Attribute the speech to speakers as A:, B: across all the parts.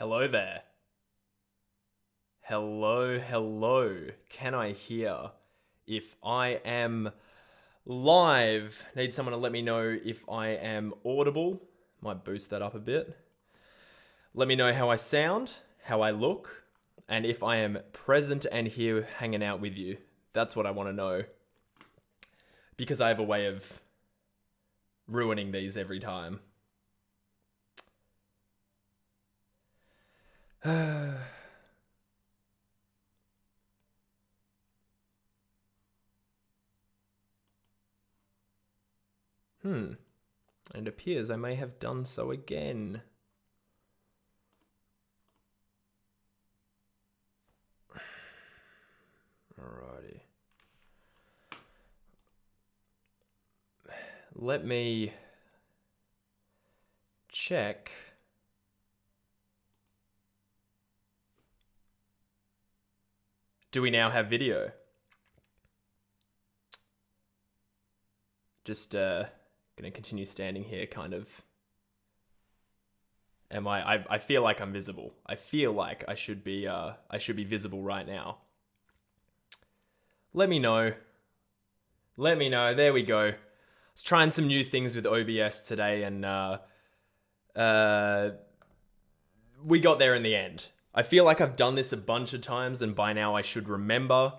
A: Hello there. Hello, hello. Can I hear if I am live? Need someone to let me know if I am audible. Might boost that up a bit. Let me know how I sound, how I look, and if I am present and here hanging out with you. That's what I want to know. Because I have a way of ruining these every time. And it appears I may have done so again. Alrighty. Let me check. Do we now have video? Just gonna continue standing here, kind of. Am I feel like I'm visible. I feel like I should be visible right now. Let me know. Let me know. There we go. I was trying some new things with OBS today, and we got there in the end. I feel like I've done this a bunch of times, and by now I should remember.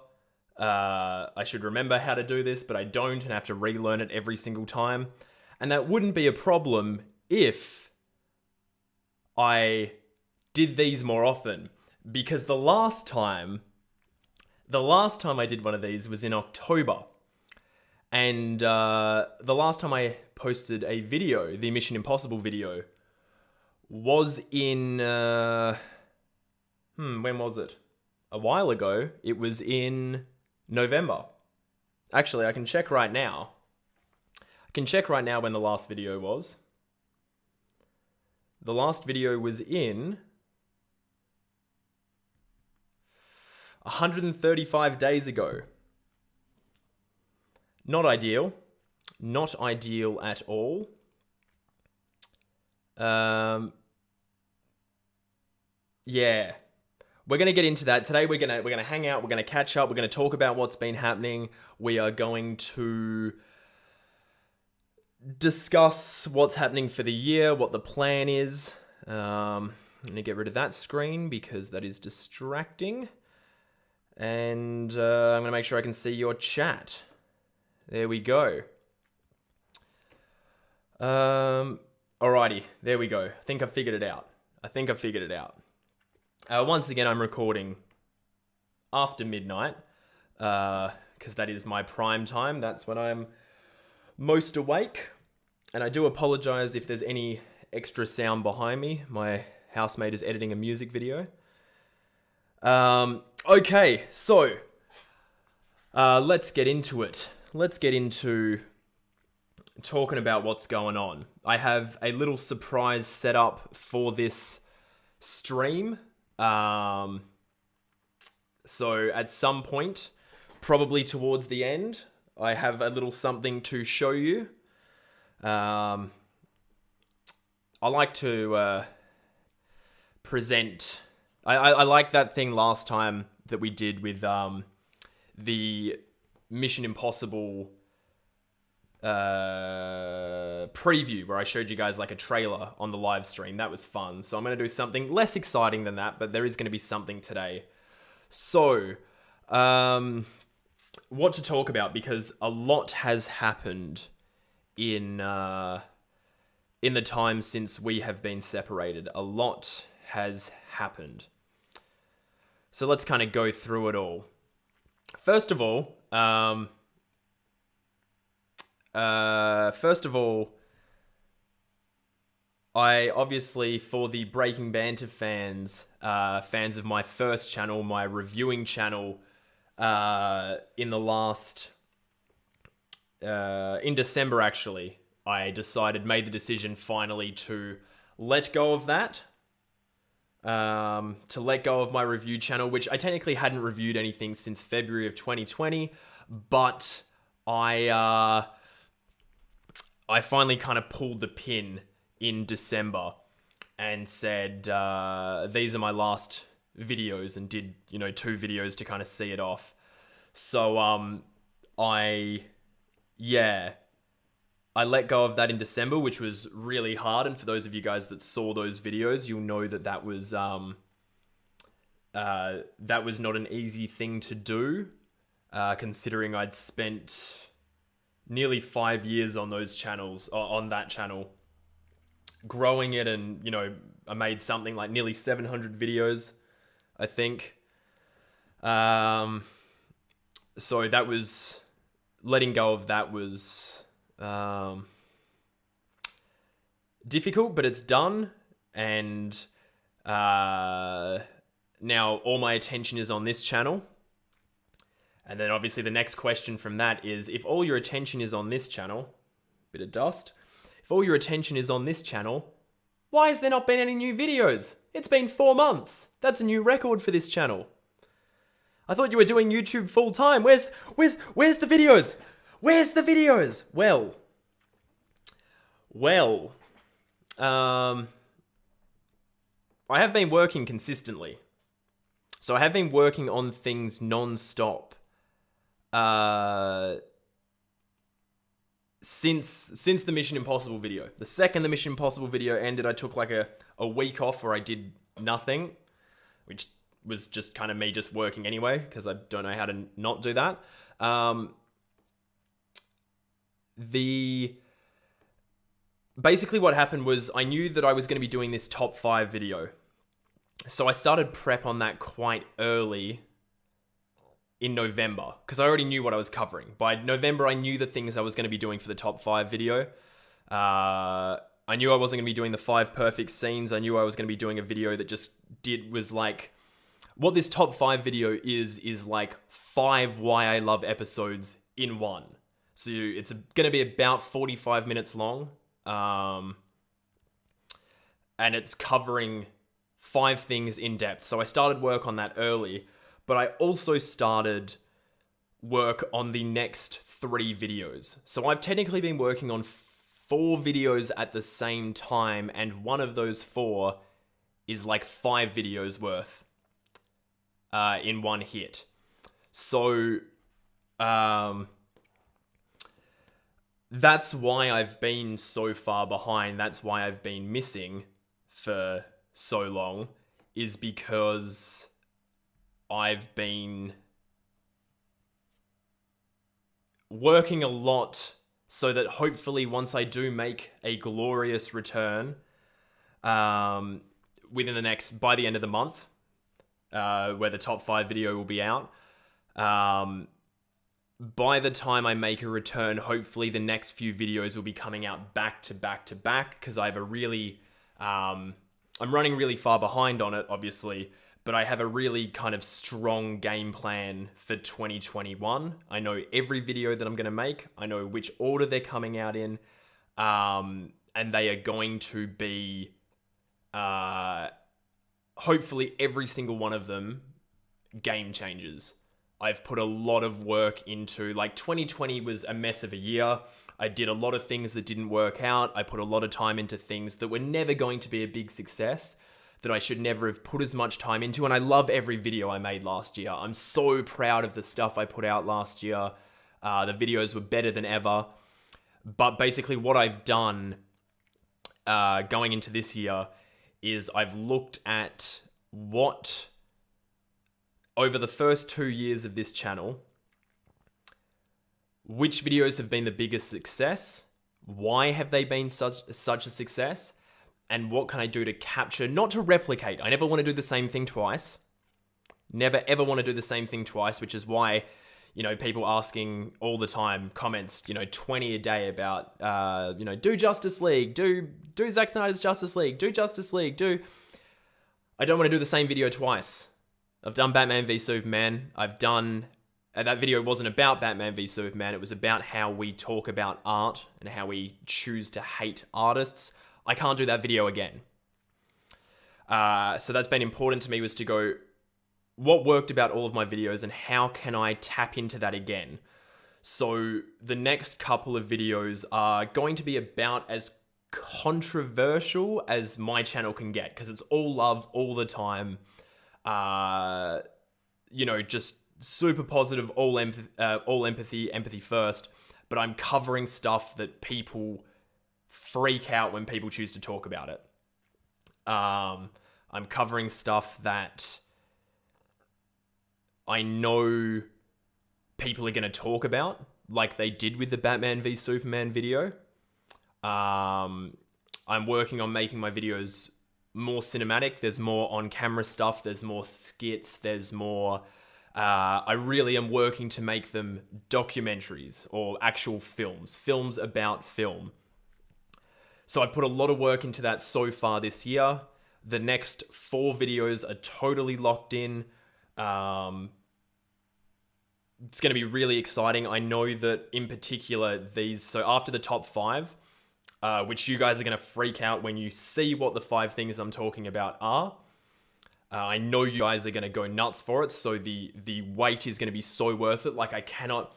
A: I should remember how to do this, but I don't, and I have to relearn it every single time. And that wouldn't be a problem if I did these more often, because the last time I did one of these was in October. And the last time I posted a video, the Mission Impossible video, was in... when was it? A while ago. It was in November. Actually, I can check right now. I can check right now when the last video was. The last video was in 135 days ago. Not ideal. Not ideal at all. Yeah. We're going to get into that. Today we're going to hang out, we're going to catch up, we're going to talk about what's been happening. We are going to discuss what's happening for the year, what the plan is. I'm going to get rid of that screen because that is distracting. And I'm going to make sure I can see your chat. There we go. Alrighty, there we go. I think I figured it out. Once again, I'm recording after midnight, because that is my prime time. That's when I'm most awake. And I do apologize if there's any extra sound behind me. My housemate is editing a music video. Okay, so let's get into it. Let's get into talking about what's going on. I have a little surprise set up for this stream. So at some point, probably towards the end, I have a little something to show you. I like to present. I like that thing last time that we did with the Mission Impossible preview, where I showed you guys like a trailer on the live stream. That was fun. So I'm going to do something less exciting than that, but there is going to be something today. So, what to talk about, because a lot has happened in the time since we have been separated. A lot has happened. So let's kind of go through it all. First of all, I obviously, for the Breaking Banter fans, fans of my first channel, my reviewing channel, in December actually, I made the decision finally to let go of that. To let go of my review channel, which I technically hadn't reviewed anything since February of 2020, but I finally kind of pulled the pin in December and said, these are my last videos, and did, 2 videos to kind of see it off. So, I let go of that in December, which was really hard. And for those of you guys that saw those videos, you'll know that was not an easy thing to do, considering I'd spent nearly 5 years on those channels, on that channel, growing it, and I made something like nearly 700 videos, I think. So that was, letting go of that was difficult, but it's done, and now all my attention is on this channel. And then obviously the next question from that is, if all your attention is on this channel, bit of dust, if all your attention is on this channel, why has there not been any new videos? It's been 4 months. That's a new record for this channel. I thought you were doing YouTube full time. Where's the videos? Where's the videos? Well, I have been working consistently. So I have been working on things non-stop. Since the Mission Impossible video. The second the Mission Impossible video ended, I took like a week off where I did nothing, which was just kind of me just working anyway, because I don't know how to not do that. Basically what happened was, I knew that I was going to be doing this top 5 video. So I started prep on that quite early in November, because I already knew what I was covering. By November, I knew the things I was going to be doing for the top 5 video. I knew I wasn't going to be doing the 5 perfect scenes. I knew I was going to be doing a video that was like, what this top 5 video is like 5 Why I Love episodes in one. So it's going to be about 45 minutes long. And it's covering 5 things in depth. So I started work on that early, but I also started work on the next 3 videos. So I've technically been working on 4 videos at the same time, and one of those 4 is like 5 videos worth in one hit. So that's why I've been so far behind. That's why I've been missing for so long, is because I've been working a lot so that hopefully once I do make a glorious return, by the end of the month, where the top 5 video will be out, by the time I make a return, hopefully the next few videos will be coming out back to back to back, because I have a really, I'm running really far behind on it, obviously, but I have a really kind of strong game plan for 2021. I know every video that I'm going to make. I know which order they're coming out in, and they are going to be, hopefully every single one of them, game changers. I've put a lot of work into, like, 2020 was a mess of a year. I did a lot of things that didn't work out. I put a lot of time into things that were never going to be a big success, that I should never have put as much time into. And I love every video I made last year. I'm so proud of the stuff I put out last year. The videos were better than ever. But basically what I've done going into this year is I've looked at what, over the first 2 years of this channel, which videos have been the biggest success, why have they been such a success, and what can I do to capture, not to replicate. I never want to do the same thing twice. Never ever want to do the same thing twice, which is why, people asking all the time, comments, 20 a day about, do Justice League, do Zack Snyder's Justice League, do Justice League, I don't want to do the same video twice. I've done Batman v Superman. That video wasn't about Batman v Superman. It was about how we talk about art and how we choose to hate artists. I can't do that video again. So that's been important to me, was to go, what worked about all of my videos and how can I tap into that again? So the next couple of videos are going to be about as controversial as my channel can get, because it's all love all the time. Just super positive, all empathy, empathy first. But I'm covering stuff that people freak out when people choose to talk about it. I'm covering stuff that I know people are going to talk about, like they did with the Batman v Superman video. I'm working on making my videos more cinematic. There's more on-camera stuff. There's more skits. There's more... I really am working to make them documentaries or actual films about film. So I've put a lot of work into that so far this year. The next 4 videos are totally locked in. It's going to be really exciting. I know that in particular so after the top 5, which you guys are going to freak out when you see what the 5 things I'm talking about are. I know you guys are going to go nuts for it, so the wait is going to be so worth it. Like, I cannot...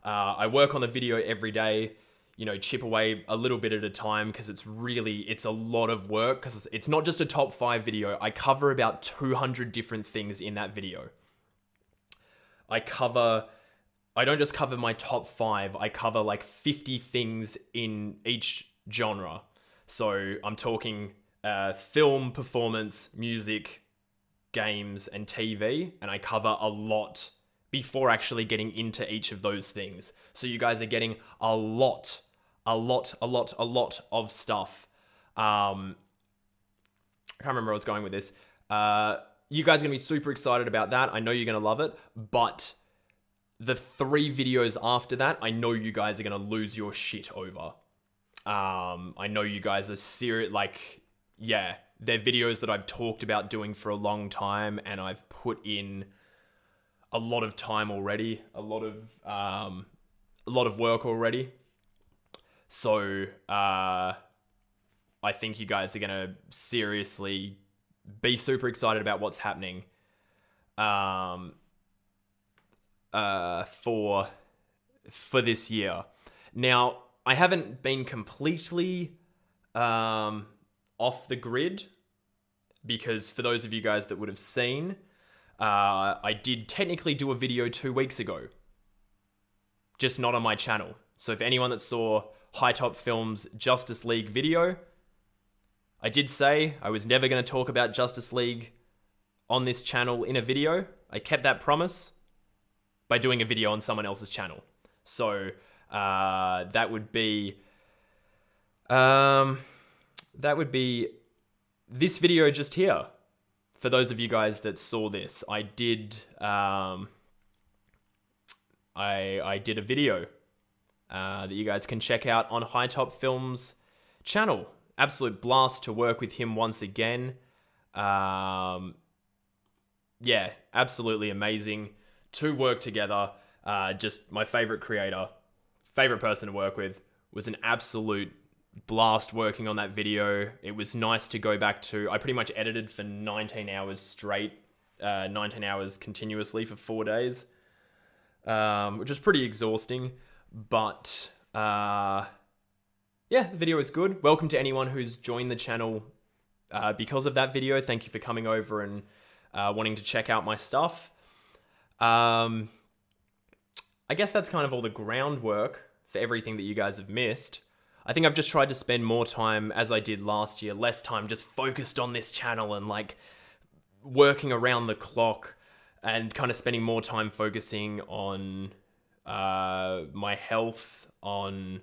A: I work on the video every day, chip away a little bit at a time, because it's a lot of work, because it's not just a top 5 video. I cover about 200 different things in that video. I don't just cover my top 5, I cover like 50 things in each genre. So I'm talking film, performance, music, games, and TV, and I cover a lot before actually getting into each of those things. So you guys are getting a lot of stuff. I can't remember where I was going with this. You guys are going to be super excited about that. I know you're going to love it, but the 3 videos after that, I know you guys are going to lose your shit over. I know you guys are serious, they're videos that I've talked about doing for a long time, and I've put in a lot of time already, a lot of work already. So, I think you guys are going to seriously be super excited about what's happening for this year. Now, I haven't been completely off the grid, because for those of you guys that would have seen, I did technically do a video 2 weeks ago, just not on my channel. So if anyone that saw High Top Films' Justice League video, I did say I was never going to talk about Justice League on this channel in a video. I kept that promise by doing a video on someone else's channel. So that would be this video just here. For those of you guys that saw this, I did I did a video that you guys can check out on High Top Films' channel. Absolute blast to work with him once again. Yeah, absolutely amazing to work together. Just my favorite creator, favorite person to work with. Was an absolute blast working on that video. It was nice to go back to... I pretty much edited for 19 hours straight, 19 hours continuously for 4 days, which was pretty exhausting. But yeah, the video is good. Welcome to anyone who's joined the channel because of that video. Thank you for coming over and wanting to check out my stuff. I guess that's kind of all the groundwork for everything that you guys have missed. I think I've just tried to spend more time, as I did last year, less time just focused on this channel and like working around the clock, and kind of spending more time focusing on my health, on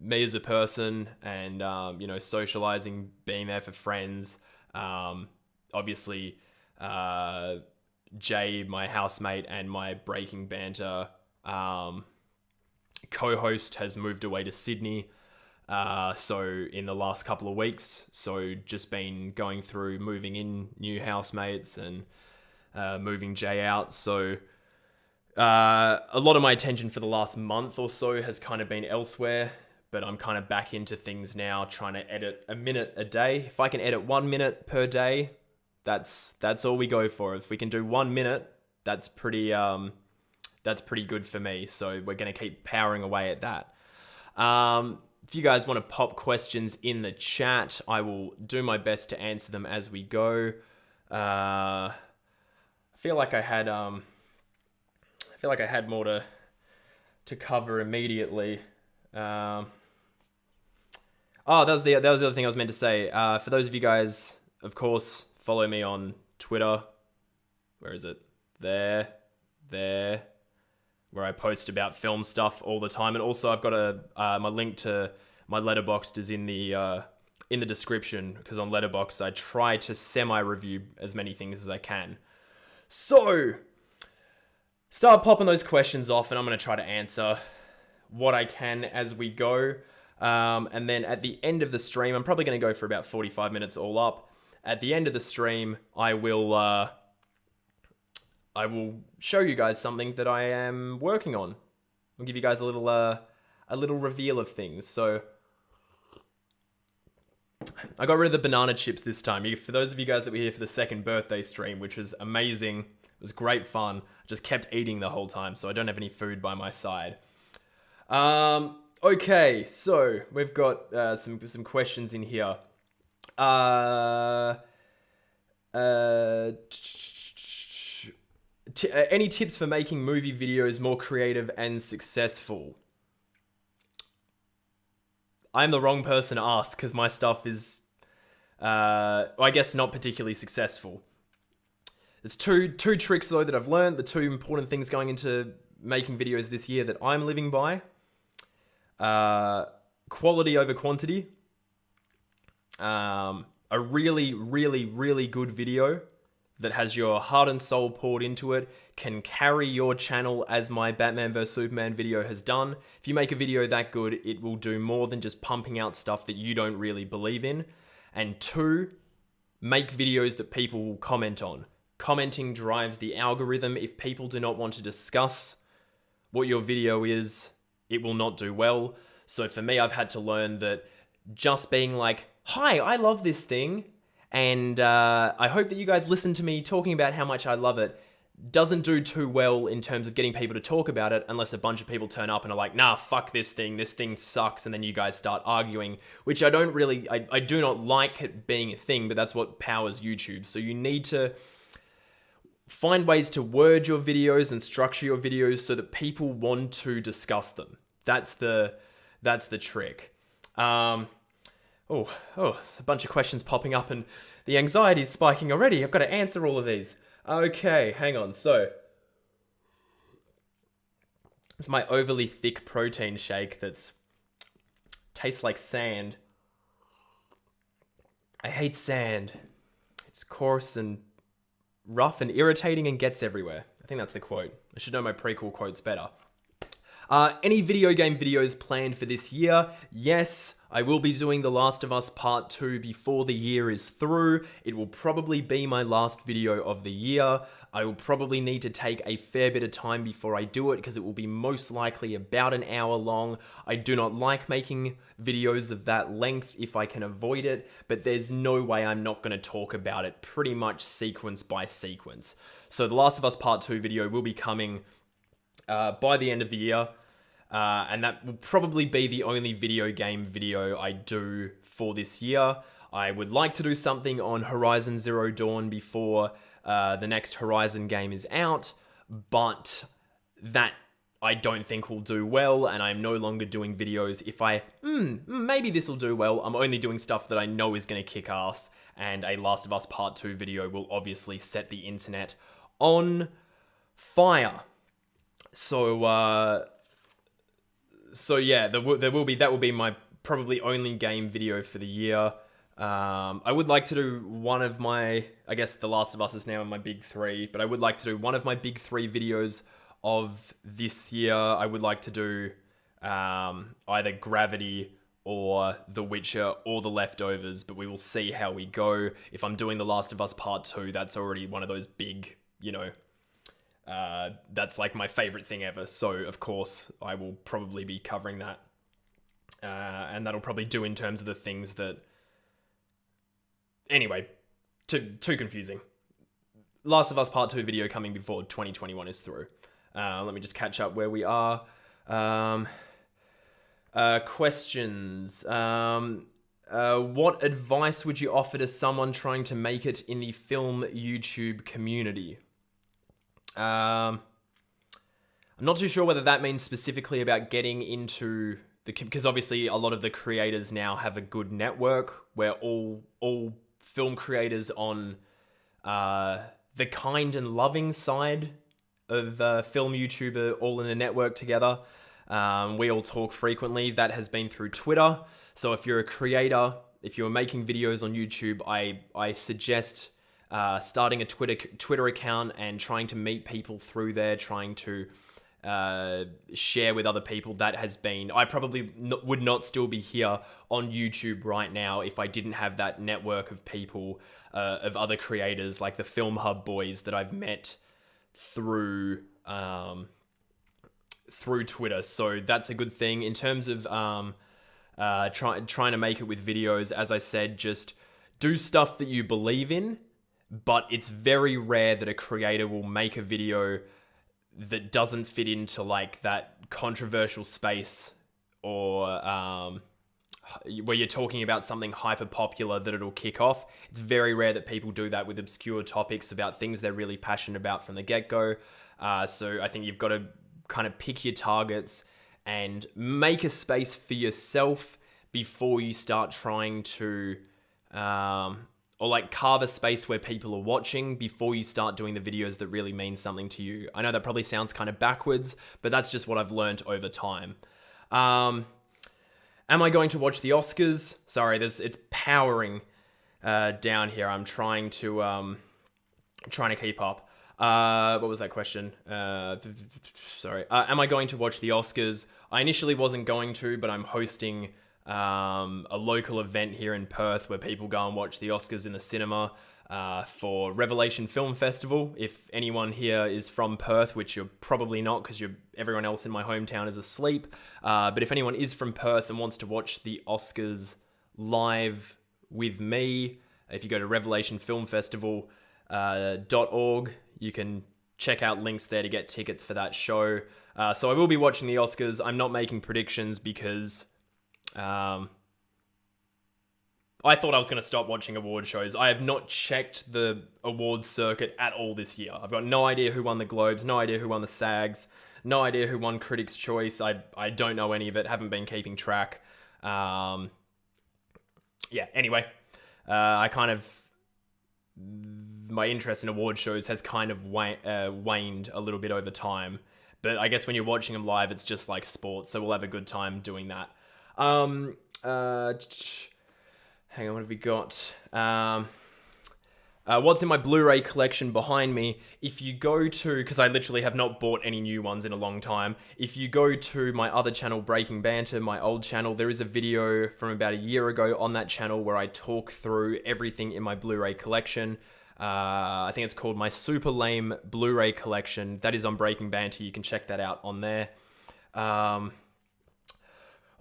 A: me as a person, and socializing, being there for friends. Obviously, Jay, my housemate and my Breaking Banter co-host, has moved away to Sydney. So in the last couple of weeks, so just been going through moving in new housemates and moving Jay out. So a lot of my attention for the last month or so has kind of been elsewhere, but I'm kind of back into things now, trying to edit a minute a day. If I can edit 1 minute per day, that's all we go for. If we can do 1 minute, that's pretty pretty good for me. So we're going to keep powering away at that. If you guys want to pop questions in the chat, I will do my best to answer them as we go. I feel like I had more to cover immediately. That was the other thing I was meant to say. For those of you guys, of course, follow me on Twitter. Where is it? There, where I post about film stuff all the time. And also I've got my link to my Letterboxd is in the description, because on Letterboxd I try to semi-review as many things as I can. So, start popping those questions off, and I'm going to try to answer what I can as we go. And then at the end of the stream, I'm probably going to go for about 45 minutes all up. At the end of the stream, I will show you guys something that I am working on. I'll give you guys a little reveal of things. So I got rid of the banana chips this time. For those of you guys that were here for the second birthday stream, which was amazing, it was great fun. I just kept eating the whole time, so I don't have any food by my side. Okay, so we've got some questions in here. Any tips for making movie videos more creative and successful? I'm the wrong person to ask, because my stuff is, I guess, not particularly successful. There's two tricks, though, that I've learned. The two important things going into making videos this year that I'm living by. Quality over quantity. A really, really, really good video that has your heart and soul poured into it can carry your channel, as my Batman vs Superman video has done. If you make a video that good, it will do more than just pumping out stuff that you don't really believe in. And two, make videos that people will comment on. Commenting drives the algorithm. If people do not want to discuss what your video is, it will not do well. So for me, I've had to learn that just being like, hi, I love this thing, and I hope that you guys listen to me talking about how much I love it, doesn't do too well in terms of getting people to talk about it, unless a bunch of people turn up and are like, nah, fuck this thing sucks, and then you guys start arguing, which I do not like it being a thing, but that's what powers YouTube. So you need to find ways to word your videos and structure your videos so that people want to discuss them. That's the trick. Oh, it's a bunch of questions popping up and the anxiety's spiking already. I've got to answer all of these. Okay, hang on. So, it's my overly thick protein shake that's tastes like sand. I hate sand. It's coarse and rough and irritating and gets everywhere. I think that's the quote. I should know my prequel quotes better. Any video game videos planned for this year? Yes, I will be doing The Last of Us Part 2 before the year is through. It will probably be my last video of the year. I will probably need to take a fair bit of time before I do it, because it will be most likely about an hour long. I do not like making videos of that length if I can avoid it, but there's no way I'm not going to talk about it pretty much sequence by sequence. So The Last of Us Part 2 video will be coming by the end of the year. And that will probably be the only video game video I do for this year. I would like to do something on Horizon Zero Dawn before the next Horizon game is out, but that I don't think will do well, and I'm no longer doing videos if maybe this will do well. I'm only doing stuff that I know is going to kick ass, and a Last of Us Part 2 video will obviously set the internet on fire. So yeah, that will be my probably only game video for the year. I would like to do one of my, I guess The Last of Us is now in my big three, but I would like to do one of my big three videos of this year. I would like to do either Gravity or The Witcher or The Leftovers, but we will see how we go. If I'm doing The Last of Us Part 2, that's already one of those big, that's like my favorite thing ever, so of course I will probably be covering that, and that'll probably do in terms of the things that, anyway, too confusing. Last of Us Part 2 video coming before 2021 is through. Let me just catch up where we are. Questions. What advice would you offer to someone trying to make it in the film YouTube community? I'm not too sure whether that means specifically about getting into because obviously a lot of the creators now have a good network where all film creators on the kind and loving side of film YouTube are all in a network together. We all talk frequently. That has been through Twitter. So if you're a creator, if you're making videos on YouTube, I suggest starting a Twitter account and trying to meet people through there, trying to share with other people. That has been... I probably would not still be here on YouTube right now if I didn't have that network of people, of other creators like the Film Hub boys that I've met through Twitter. So that's a good thing. In terms of trying to make it with videos, as I said, just do stuff that you believe in, but it's very rare that a creator will make a video that doesn't fit into like that controversial space or where you're talking about something hyper popular that it'll kick off. It's very rare that people do that with obscure topics about things they're really passionate about from the get-go. So I think you've got to kind of pick your targets and make a space for yourself before you start trying to or like carve a space where people are watching before you start doing the videos that really mean something to you. I know that probably sounds kind of backwards, but that's just what I've learned over time. Am I going to watch the Oscars? Sorry, it's powering down here. I'm trying to keep up. What was that question? Sorry. Am I going to watch the Oscars? I initially wasn't going to, but I'm hosting a local event here in Perth where people go and watch the Oscars in the cinema for Revelation Film Festival. If anyone here is from Perth, which you're probably not because everyone else in my hometown is asleep, but if anyone is from Perth and wants to watch the Oscars live with me, if you go to revelationfilmfestival.org, you can check out links there to get tickets for that show. So I will be watching the Oscars. I'm not making predictions because I thought I was going to stop watching award shows. I have not checked the awards circuit at all this year. I've got no idea who won the Globes, no idea who won the SAGs, no idea who won Critics' Choice. I don't know any of it, haven't been keeping track. Anyway, my interest in award shows has kind of waned a little bit over time. But I guess when you're watching them live, it's just like sports, so we'll have a good time doing that. Hang on, what have we got? What's in my Blu-ray collection behind me? If you go to, because I literally have not bought any new ones in a long time, if you go to my other channel, Breaking Banter, my old channel, there is a video from about a year ago on that channel where I talk through everything in my Blu-ray collection. I think it's called my Super Lame Blu-ray Collection. That is on Breaking Banter. You can check that out on there.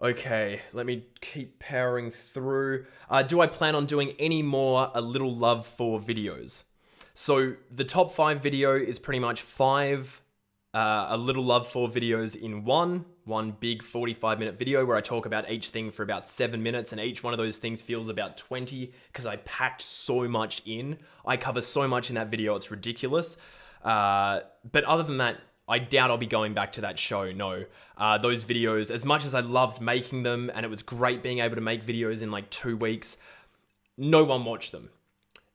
A: Okay, let me keep powering through. Do I plan on doing any more A Little Love For videos? So the top 5 video is pretty much 5 A Little Love For videos in one big 45-minute video where I talk about each thing for about 7 minutes, and each one of those things feels about 20 because I packed so much in. I cover so much in that video, it's ridiculous. But other than that, I doubt I'll be going back to that show, no. Those videos, as much as I loved making them, and it was great being able to make videos in like 2 weeks, no one watched them.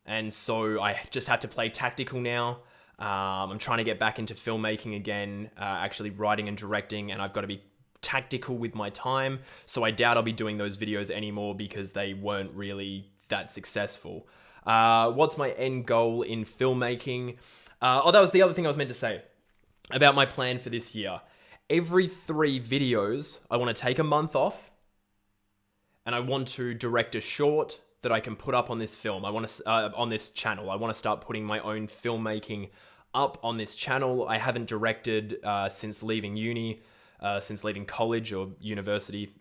A: And so I just have to play tactical now. I'm trying to get back into filmmaking again, actually writing and directing, and I've got to be tactical with my time. So I doubt I'll be doing those videos anymore because they weren't really that successful. What's my end goal in filmmaking? That was the other thing I was meant to say about my plan for this year. Every 3 videos, I want to take a month off, and I want to direct a short that I can put up on this film. I want to on this channel. I want to start putting my own filmmaking up on this channel. I haven't directed since leaving uni, since leaving college or university.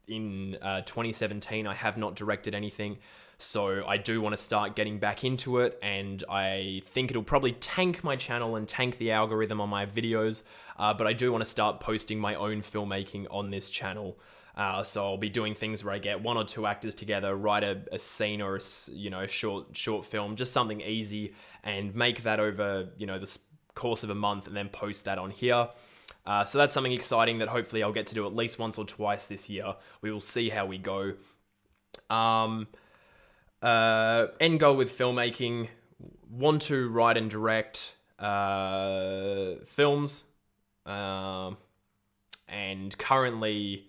A: in 2017, I have not directed anything. So I do want to start getting back into it, and I think it'll probably tank my channel and tank the algorithm on my videos, but I do want to start posting my own filmmaking on this channel. So I'll be doing things where I get 1 or 2 actors together, write a scene or a short film, just something easy, and make that over the course of a month, and then post that on here. So that's something exciting that hopefully I'll get to do at least once or twice this year. We will see how we go. End goal with filmmaking, want to write and direct films, and currently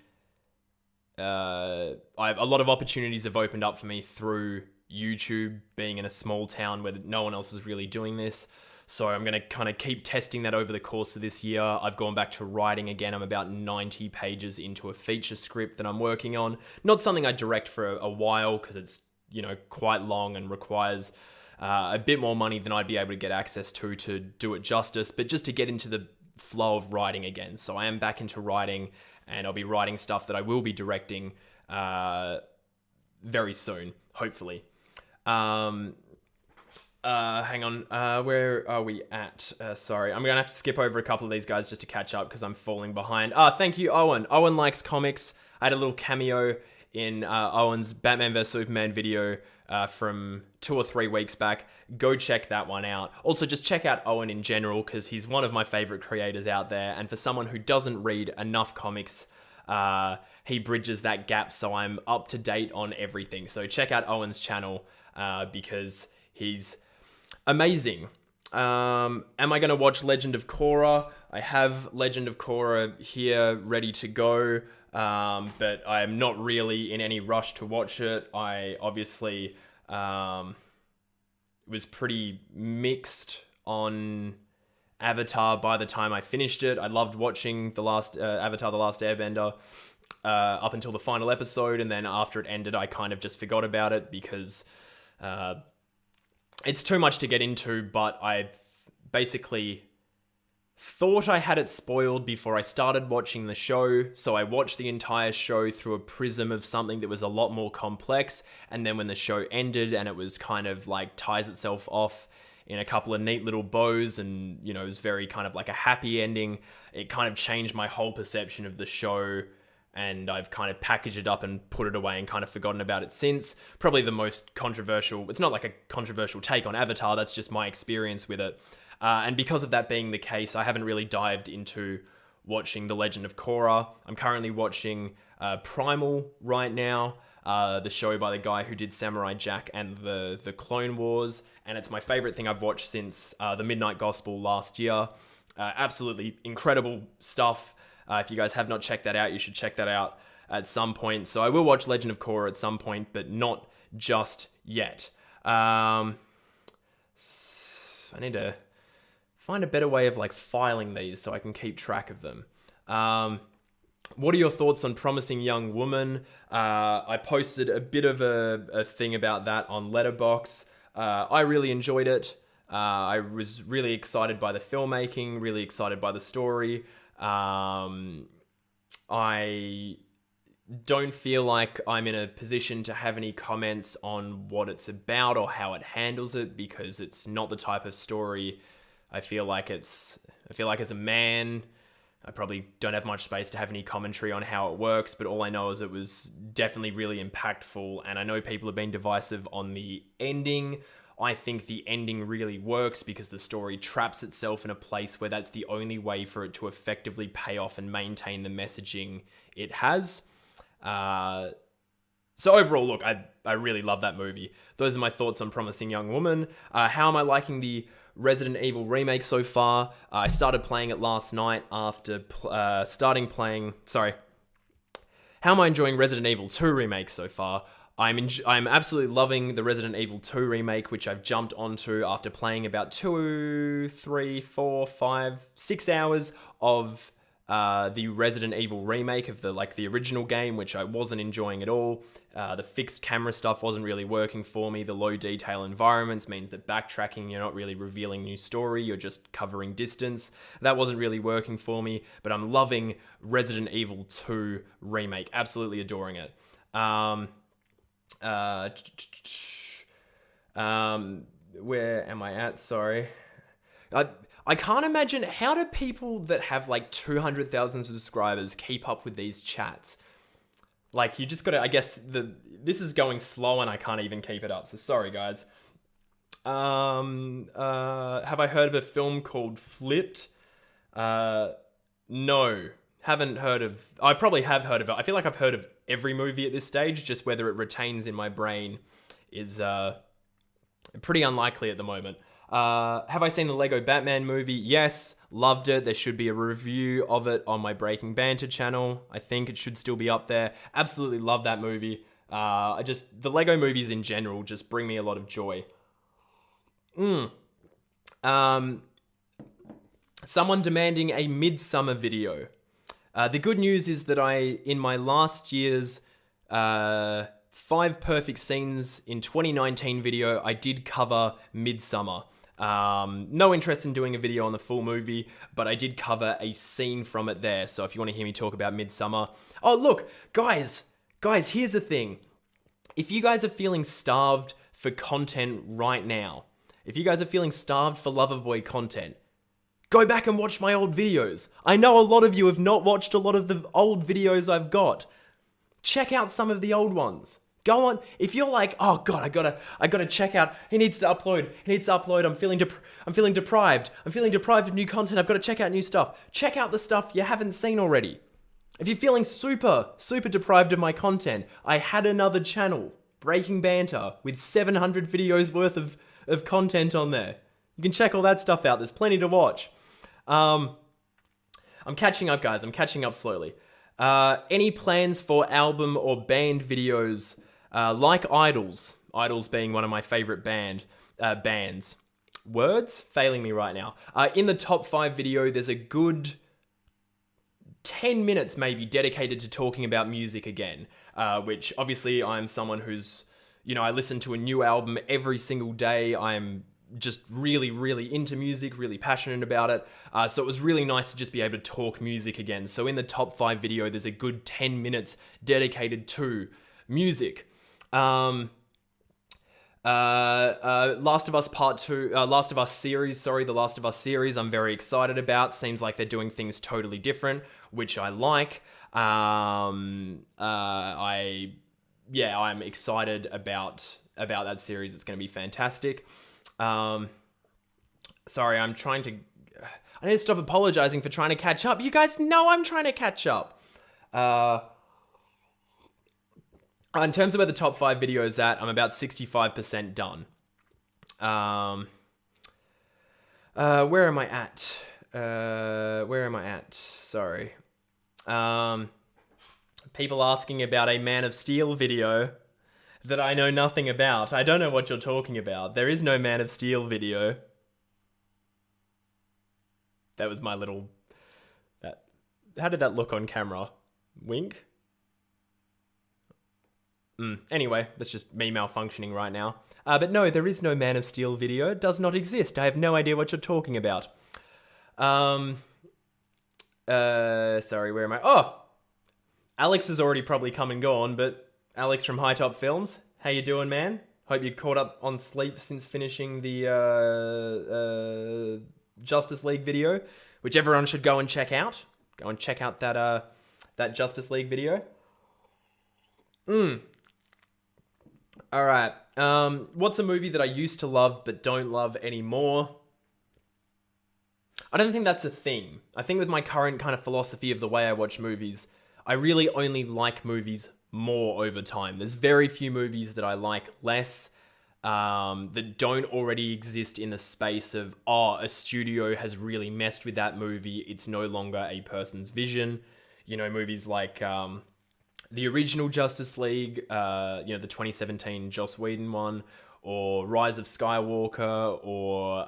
A: a lot of opportunities have opened up for me through YouTube, being in a small town where no one else is really doing this. So I'm going to kind of keep testing that over the course of this year. I've gone back to writing again. I'm about 90 pages into a feature script that I'm working on. Not something I direct for a while, because it's quite long and requires a bit more money than I'd be able to get access to do it justice, but just to get into the flow of writing again. So I am back into writing, and I'll be writing stuff that I will be directing very soon, hopefully. Hang on, where are we at? Sorry, I'm gonna have to skip over a couple of these guys just to catch up because I'm falling behind. Thank you, Owen. Owen likes comics. I had a little cameo in Owen's Batman vs Superman video from 2 or 3 weeks back. Go check that one out. Also, just check out Owen in general, because he's one of my favorite creators out there, and for someone who doesn't read enough comics, he bridges that gap, so I'm up to date on everything. So check out Owen's channel because he's amazing. Am I going to watch Legend of Korra? I have Legend of Korra here ready to go, but I'm not really in any rush to watch it. I obviously was pretty mixed on Avatar by the time I finished it. I loved watching the last Avatar: The Last Airbender up until the final episode, and then after it ended, I kind of just forgot about it because it's too much to get into, but I basically thought I had it spoiled before I started watching the show, so I watched the entire show through a prism of something that was a lot more complex, and then when the show ended and it was kind of like ties itself off in a couple of neat little bows, and it was very kind of like a happy ending, it kind of changed my whole perception of the show, and I've kind of packaged it up and put it away and kind of forgotten about it since. Probably the most controversial, it's not like a controversial take on Avatar, that's just my experience with it. And because of that being the case, I haven't really dived into watching The Legend of Korra. I'm currently watching Primal right now, the show by the guy who did Samurai Jack and the Clone Wars, and it's my favorite thing I've watched since The Midnight Gospel last year. Absolutely incredible stuff. If you guys have not checked that out, you should check that out at some point. So I will watch Legend of Korra at some point, but not just yet. I need to find a better way of like filing these so I can keep track of them. What are your thoughts on Promising Young Woman? I posted a bit of a thing about that on Letterboxd. I really enjoyed it. I was really excited by the filmmaking, really excited by the story. I don't feel like I'm in a position to have any comments on what it's about or how it handles it, because it's not the type of story I feel like as a man, I probably don't have much space to have any commentary on how it works, but all I know is it was definitely really impactful, and I know people have been divisive on the ending. I think the ending really works because the story traps itself in a place where that's the only way for it to effectively pay off and maintain the messaging it has. So overall, look, I really love that movie. Those are my thoughts on Promising Young Woman. How am I liking the Resident Evil remake so far? I started playing it last night after starting playing... Sorry. How am I enjoying Resident Evil 2 remake so far? I'm absolutely loving the Resident Evil 2 remake, which I've jumped onto after playing about 2, 3, 4, 5, 6 hours of the Resident Evil remake of the original game, which I wasn't enjoying at all. The fixed camera stuff wasn't really working for me. The low detail environments means that backtracking, you're not really revealing new story, you're just covering distance. That wasn't really working for me, but I'm loving Resident Evil 2 remake. Absolutely adoring it. Where am I at? Sorry. I can't imagine, how do people that have like 200,000 subscribers keep up with these chats? Like, you just gotta, I guess, this is going slow and I can't even keep it up, so sorry guys. Have I heard of a film called Flipped? No, haven't heard of, I probably have heard of it. I feel like I've heard of every movie at this stage, just whether it retains in my brain is pretty unlikely at the moment. Have I seen the Lego Batman movie? Yes, loved it. There should be a review of it on my Breaking Banter channel. I think it should still be up there. Absolutely love that movie. The Lego movies in general just bring me a lot of joy. Someone demanding a Midsummer video. The good news is that in my last year's 5 Perfect Scenes in 2019 video, I did cover Midsummer. No interest in doing a video on the full movie, but I did cover a scene from it there. So if you want to hear me talk about Midsummer. Oh, look, guys, here's the thing. If you guys are feeling starved for content right now, if you guys are feeling starved for Loverboy content, go back and watch my old videos. I know a lot of you have not watched a lot of the old videos I've got. Check out some of the old ones. Go on. If you're like, oh god, I gotta check out. He needs to upload. I'm feeling deprived. I'm feeling deprived of new content. I've got to check out new stuff. Check out the stuff you haven't seen already. If you're feeling super deprived of my content, I had another channel, Breaking Banter, with 700 videos worth of content on there. You can check all that stuff out. There's plenty to watch. I'm catching up, guys. I'm catching up slowly. Any plans for album or band videos? Like Idols being one of my favorite bands. Words failing me right now. In the top 5 video, there's a good 10 minutes maybe dedicated to talking about music again, which obviously I'm someone who's, I listen to a new album every single day. I'm just really into music, really passionate about it. So it was really nice to just be able to talk music again. So in the top 5 video, there's a good 10 minutes dedicated to music. Last of Us Part 2, Last of Us series, the Last of Us series I'm very excited about. Seems like they're doing things totally different, which I like. I'm excited about that series. It's going to be fantastic. Sorry, I need to stop apologizing for trying to catch up. You guys know I'm trying to catch up. In terms of where the top 5 videos at, I'm about 65% done. Where am I at? Sorry. People asking about a Man of Steel video that I know nothing about. I don't know what you're talking about. There is no Man of Steel video. That was my little... How did that look on camera? Wink? Anyway, that's just me malfunctioning right now. But no, there is no Man of Steel video. It does not exist. I have no idea what you're talking about. Sorry, where am I? Oh! Alex has already probably come and gone, but Alex from High Top Films, how you doing, man? Hope you caught up on sleep since finishing the Justice League video, which everyone should go and check out. Go and check out that Justice League video. Alright, what's a movie that I used to love but don't love anymore? I don't think that's a thing. I think with my current kind of philosophy of the way I watch movies, I really only like movies more over time. There's very few movies that I like less, that don't already exist in the space of, a studio has really messed with that movie, it's no longer a person's vision. Movies like the original Justice League, the 2017 Joss Whedon one, or Rise of Skywalker, or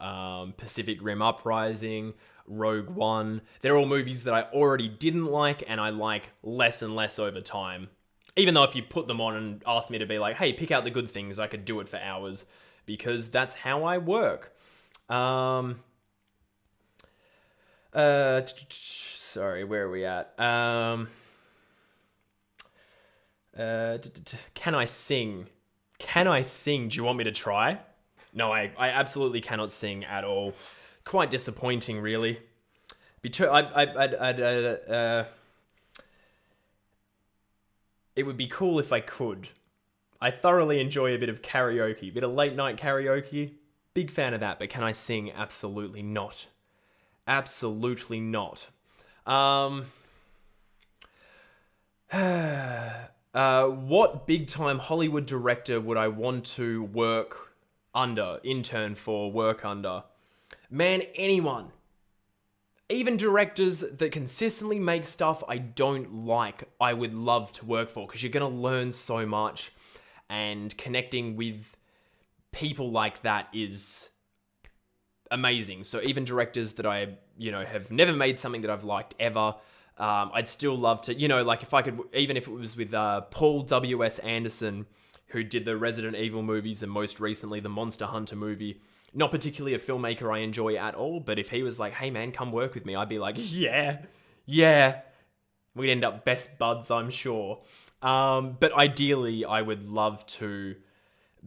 A: Pacific Rim Uprising, Rogue One. They're all movies that I already didn't like, and I like less and less over time. Even though if you put them on and asked me to be like, hey, pick out the good things, I could do it for hours, because that's how I work. Sorry, where are we at? Can I sing? Can I sing? Do you want me to try? No, I absolutely cannot sing at all. Quite disappointing, really. It would be cool if I could. I thoroughly enjoy a bit of karaoke, a bit of late night karaoke. Big fan of that, but can I sing? Absolutely not. Absolutely not. What big time Hollywood director would I want to intern for, work under? Man, anyone. Even directors that consistently make stuff I don't like, I would love to work for, because you're going to learn so much, and connecting with people like that is amazing. So even directors that I, have never made something that I've liked ever, I'd still love to, like if I could, even if it was with Paul W.S. Anderson, who did the Resident Evil movies and most recently the Monster Hunter movie. Not particularly a filmmaker I enjoy at all, but if he was like, hey man, come work with me, I'd be like, yeah. We'd end up best buds, I'm sure. But ideally, I would love to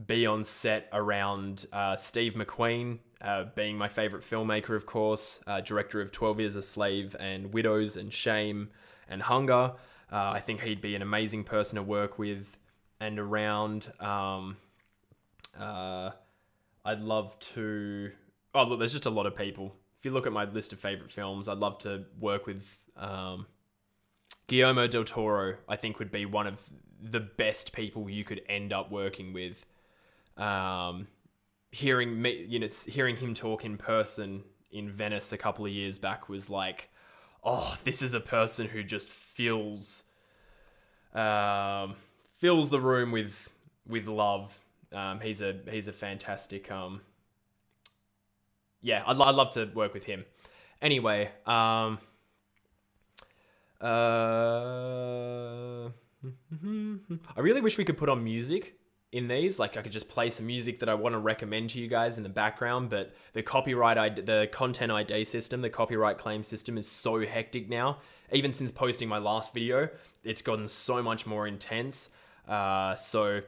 A: be on set around Steve McQueen, being my favorite filmmaker, of course, director of 12 Years a Slave and Widows and Shame and Hunger. I think he'd be an amazing person to work with and around. I'd love to... Oh, look, there's just a lot of people. If you look at my list of favorite films, I'd love to work with Guillermo del Toro. I think would be one of the best people you could end up working with. Hearing him talk in person in Venice a couple of years back was like, oh, this is a person who just fills the room with love. He's a fantastic. I'd love to work with him. Anyway, I really wish we could put on music in these. Like I could just play some music that I want to recommend to you guys in the background, but the content ID system, the copyright claim system is so hectic now. Even since posting my last video, it's gotten so much more intense. So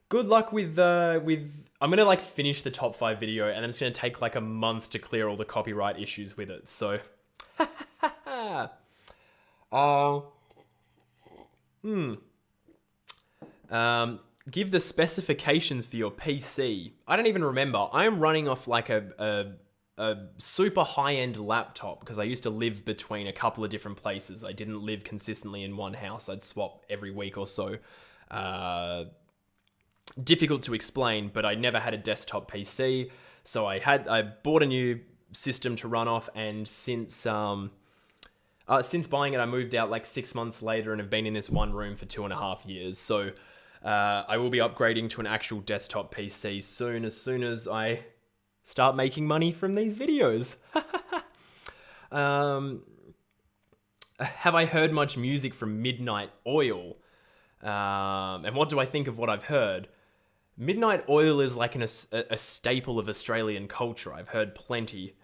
A: good luck with I'm gonna finish the top 5 video, and then it's gonna take a month to clear all the copyright issues with it. So give the specifications for your PC. I don't even remember. I am running off a super high-end laptop because I used to live between a couple of different places. I didn't live consistently in one house. I'd swap every week or so. Difficult to explain, but I never had a desktop PC. So I bought a new system to run off, and since buying it, I moved out 6 months later and have been in this one room for 2.5 years. So I will be upgrading to an actual desktop PC soon, as soon as I start making money from these videos. Have I heard much music from Midnight Oil? And what do I think of what I've heard? Midnight Oil is a staple of Australian culture. I've heard plenty.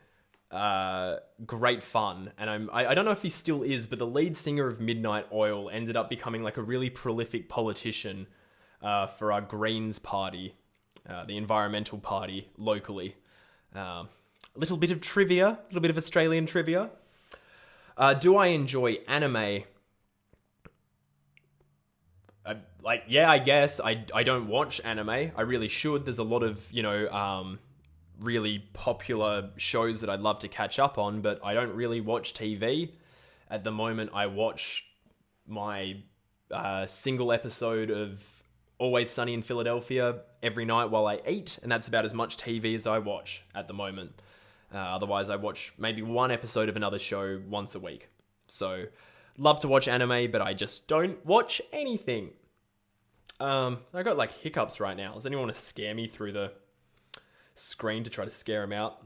A: Great fun. And I don't know if he still is, but the lead singer of Midnight Oil ended up becoming a really prolific politician for our Greens party, the environmental party locally. A little bit of trivia, a little bit of Australian trivia. Do I enjoy anime? I guess. I don't watch anime. I really should. There's a lot of, really popular shows that I'd love to catch up on, but I don't really watch TV. At the moment, I watch my single episode of Always Sunny in Philadelphia every night while I eat, and that's about as much TV as I watch at the moment. Otherwise, I watch maybe one episode of another show once a week. So, love to watch anime, but I just don't watch anything. I got hiccups right now. Does anyone want to scare me through the screen to try to scare him out?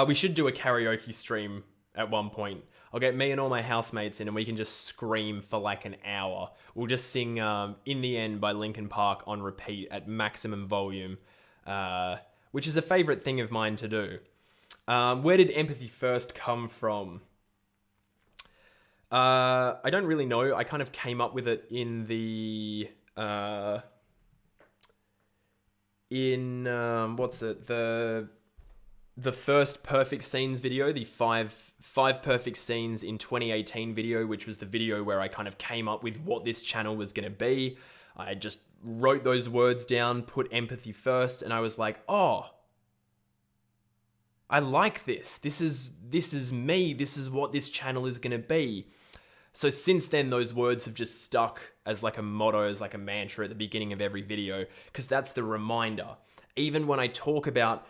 A: We should do a karaoke stream at one point. I'll get me and all my housemates in and we can just scream for like an hour. We'll just sing In the End by Linkin Park on repeat at maximum volume, which is a favorite thing of mine to do. Where did empathy first come from? I don't really know. I kind of came up with it in the... the first perfect scenes video, the five perfect scenes in 2018 video, which was the video where I kind of came up with what this channel was going to be. I just wrote those words down, put empathy first, and I was like, oh, I like this. This is me. This is what this channel is going to be. So since then, those words have just stuck as like a motto, as like a mantra at the beginning of every video, because that's the reminder. Even when I talk about,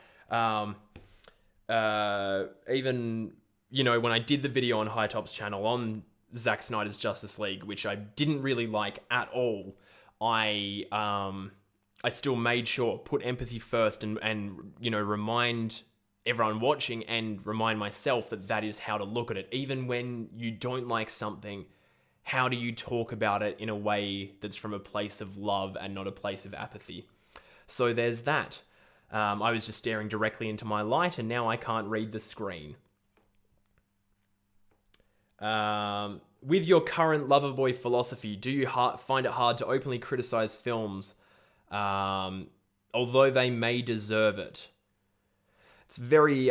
A: even, you know, when I did the video on High Top's channel on Zack Snyder's Justice League, which I didn't really like at all, I still made sure, put empathy first and you know, remind everyone watching and remind myself that that is how to look at it. Even when you don't like something, how do you talk about it in a way that's from a place of love and not a place of apathy? So there's that. I was just staring directly into my light and now I can't read the screen. With your current Loverboy philosophy, do you find it hard to openly criticize films, although they may deserve it? It's very...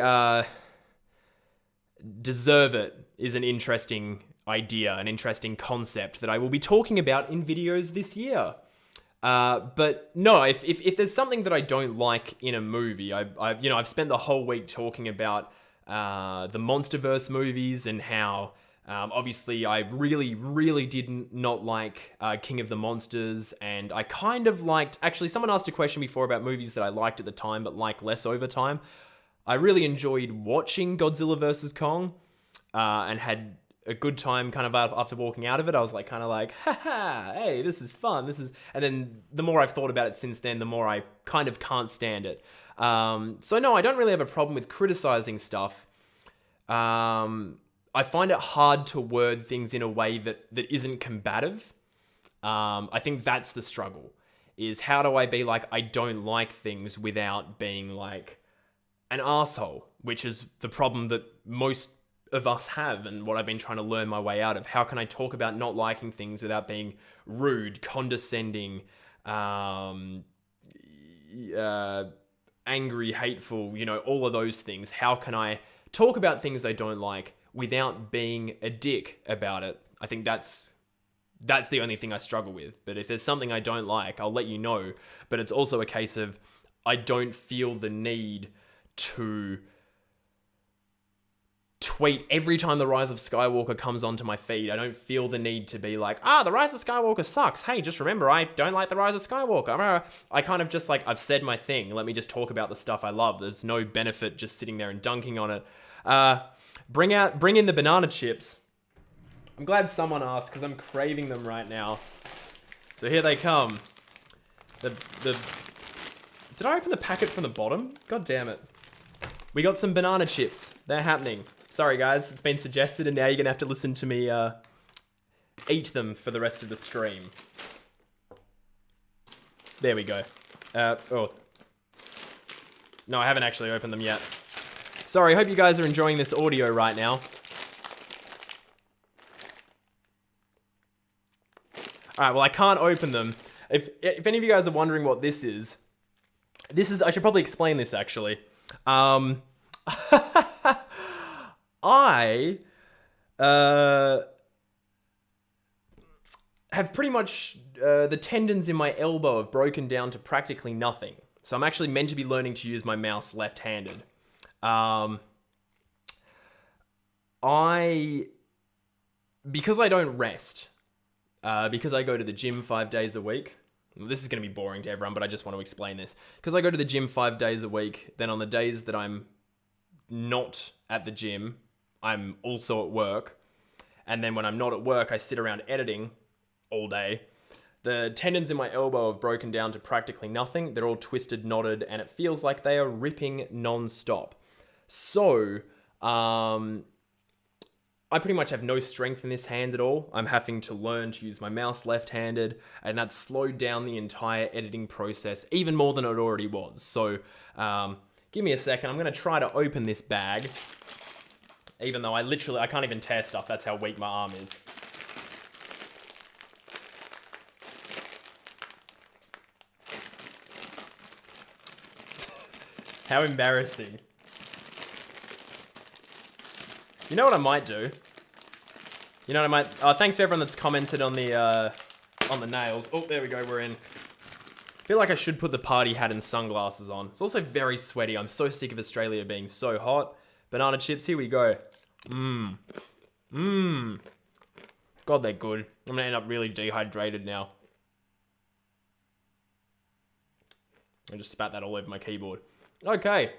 A: deserve it is an interesting idea, an interesting concept that I will be talking about in videos this year. But no, if there's something that I don't like in a movie, I've spent the whole week talking about the MonsterVerse movies and how obviously I really did not like King of the Monsters, and I kind of liked... Actually, someone asked a question before about movies that I liked at the time but liked less over time. I really enjoyed watching Godzilla vs. Kong and had a good time kind of after walking out of it. I was like, kind of like, haha, hey, this is fun. And then the more I've thought about it since then, the more I kind of can't stand it. So no, I don't really have a problem with criticizing stuff. I find it hard to word things in a way that isn't combative. I think that's the struggle, is how do I be like, I don't like things without being like an asshole, which is the problem that most of us have and what I've been trying to learn my way out of. How can I talk about not liking things without being rude, condescending, angry, hateful, you know, all of those things? How can I talk about things I don't like without being a dick about it? I think that's the only thing I struggle with. But if there's something I don't like, I'll let you know. But it's also a case of I don't feel the need to tweet every time The Rise of Skywalker comes onto my feed. I don't feel the need to be like, The Rise of Skywalker sucks. Hey, just remember, I don't like The Rise of Skywalker. I kind of just like, I've said my thing. Let me just talk about the stuff I love. There's no benefit just sitting there and dunking on it. Bring in the banana chips. I'm glad someone asked because I'm craving them right now. So here they come. Did I open the packet from the bottom? God damn it. We got some banana chips. They're happening. Sorry guys, it's been suggested and now you're gonna have to listen to me eat them for the rest of the stream. There we go. No, I haven't actually opened them yet. Sorry, hope you guys are enjoying this audio right now. Alright, well I can't open them. If any of you guys are wondering what this is, I should probably explain this actually. I have pretty much the tendons in my elbow have broken down to practically nothing. So I'm actually meant to be learning to use my mouse left-handed. Because I don't rest, because I go to the gym 5 days a week. Well, this is going to be boring to everyone, but I just want to explain this. Because I go to the gym 5 days a week, then on the days that I'm not at the gym, I'm also at work. And then when I'm not at work, I sit around editing all day. The tendons in my elbow have broken down to practically nothing. They're all twisted, knotted, and it feels like they are ripping non-stop. So, I pretty much have no strength in this hand at all. I'm having to learn to use my mouse left-handed, and that's slowed down the entire editing process even more than it already was. So, give me a second. I'm going to try to open this bag, even though I can't even tear stuff. That's how weak my arm is. How embarrassing. You know what I might do? You know what I might... thanks for everyone that's commented on the nails. Oh, there we go, we're in. I feel like I should put the party hat and sunglasses on. It's also very sweaty. I'm so sick of Australia being so hot. Banana chips, here we go. God, they're good. I'm gonna end up really dehydrated now. I just spat that all over my keyboard. Okay.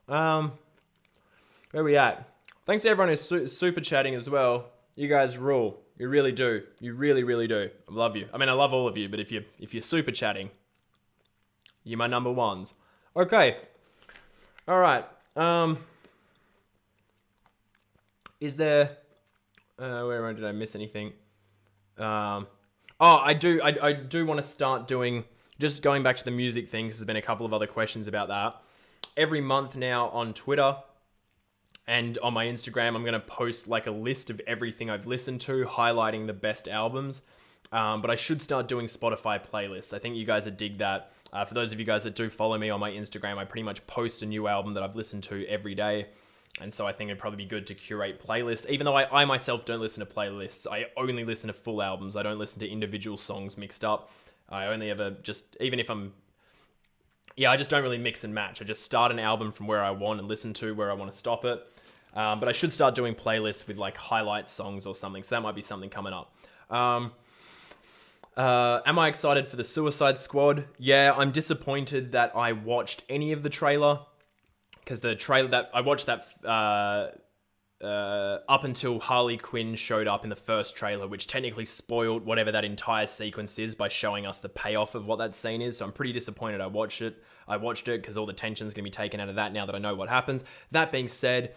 A: Where are we at? Thanks to everyone who's super chatting as well. You guys rule. You really do. You really, really do. I love you. I mean, I love all of you, but if you're super chatting, you're my number ones. Okay. All right. Is there... where did I miss anything? I do want to start doing... Just going back to the music thing, because there's been a couple of other questions about that. Every month now on Twitter and on my Instagram, I'm going to post like a list of everything I've listened to, highlighting the best albums. But I should start doing Spotify playlists. I think you guys would dig that. For those of you guys that do follow me on my Instagram, I pretty much post a new album that I've listened to every day. And so I think it'd probably be good to curate playlists. Even though I myself don't listen to playlists, I only listen to full albums. I don't listen to individual songs mixed up. I only ever just, even if I'm... Yeah, I just don't really mix and match. I just start an album from where I want and listen to where I want to stop it. But I should start doing playlists with like highlight songs or something. So that might be something coming up. Am I excited for the Suicide Squad? Yeah, I'm disappointed that I watched any of the trailer. Because the trailer that I watched that up until Harley Quinn showed up in the first trailer, which technically spoiled whatever that entire sequence is by showing us the payoff of what that scene is. So I'm pretty disappointed I watched it because all the tension's going to be taken out of that now that I know what happens. That being said,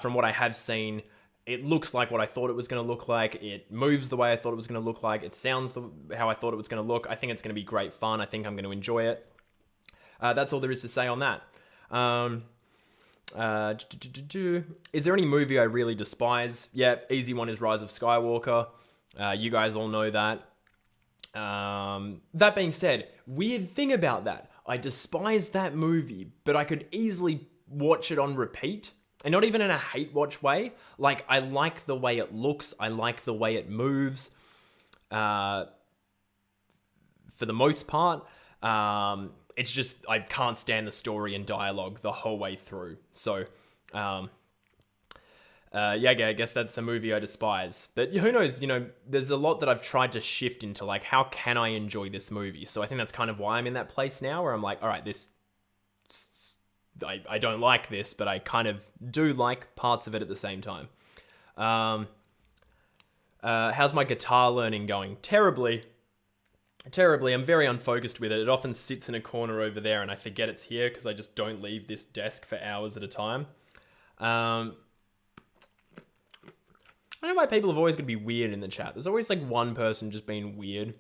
A: from what I have seen, it looks like what I thought it was going to look like. It moves the way I thought it was going to look like. It sounds how I thought it was going to look. I think it's going to be great fun. I think I'm going to enjoy it. That's all there is to say on that. Is there any movie I really despise? Yeah, easy one is Rise of Skywalker. You guys all know that. That being said, weird thing about that, I despise that movie, but I could easily watch it on repeat. And not even in a hate watch way. Like, I like the way it looks. I like the way it moves. For the most part. It's just, I can't stand the story and dialogue the whole way through. So, yeah, I guess that's the movie I despise. But who knows, there's a lot that I've tried to shift into, like, how can I enjoy this movie? So I think that's kind of why I'm in that place now, where I'm like, all right, I don't like this, but I kind of do like parts of it at the same time. How's my guitar learning going? Terribly. I'm very unfocused with it. It often sits in a corner over there and I forget it's here because I just don't leave this desk for hours at a time. I don't know why people have always got to be weird in the chat. There's always like one person just being weird.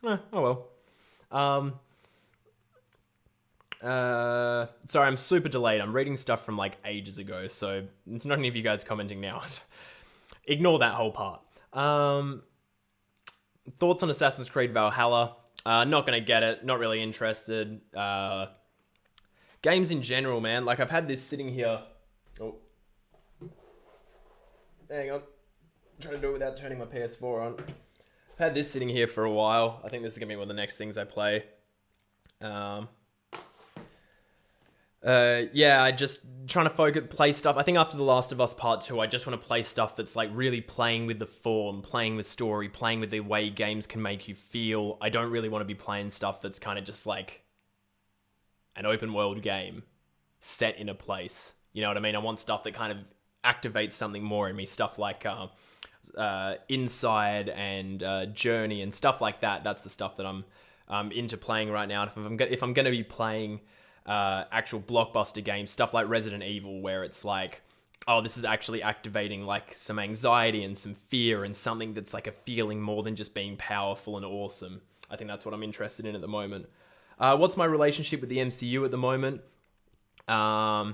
A: Oh well. Sorry, I'm super delayed. I'm reading stuff from like ages ago, so it's not any of you guys commenting now. Ignore that whole part. Thoughts on Assassin's Creed Valhalla? Not gonna get it. Not really interested. Games in general, man. Like, I've had this sitting here. Oh. Hang on. I'm trying to do it without turning my PS4 on. I've had this sitting here for a while. I think this is gonna be one of the next things I play. Yeah, I just trying to play stuff. I think after The Last of Us Part 2, I just want to play stuff that's like really playing with the form, playing with story, playing with the way games can make you feel. I don't really want to be playing stuff that's kind of just like an open world game set in a place. You know what I mean? I want stuff that kind of activates something more in me. Stuff like Inside and Journey and stuff like that. That's the stuff that I'm into playing right now. And if I'm going to be playing actual blockbuster games, stuff like Resident Evil, where it's like, oh, this is actually activating like some anxiety and some fear and something that's like a feeling more than just being powerful and awesome. I think that's what I'm interested in at the moment. What's my relationship with the MCU at the moment? Yeah,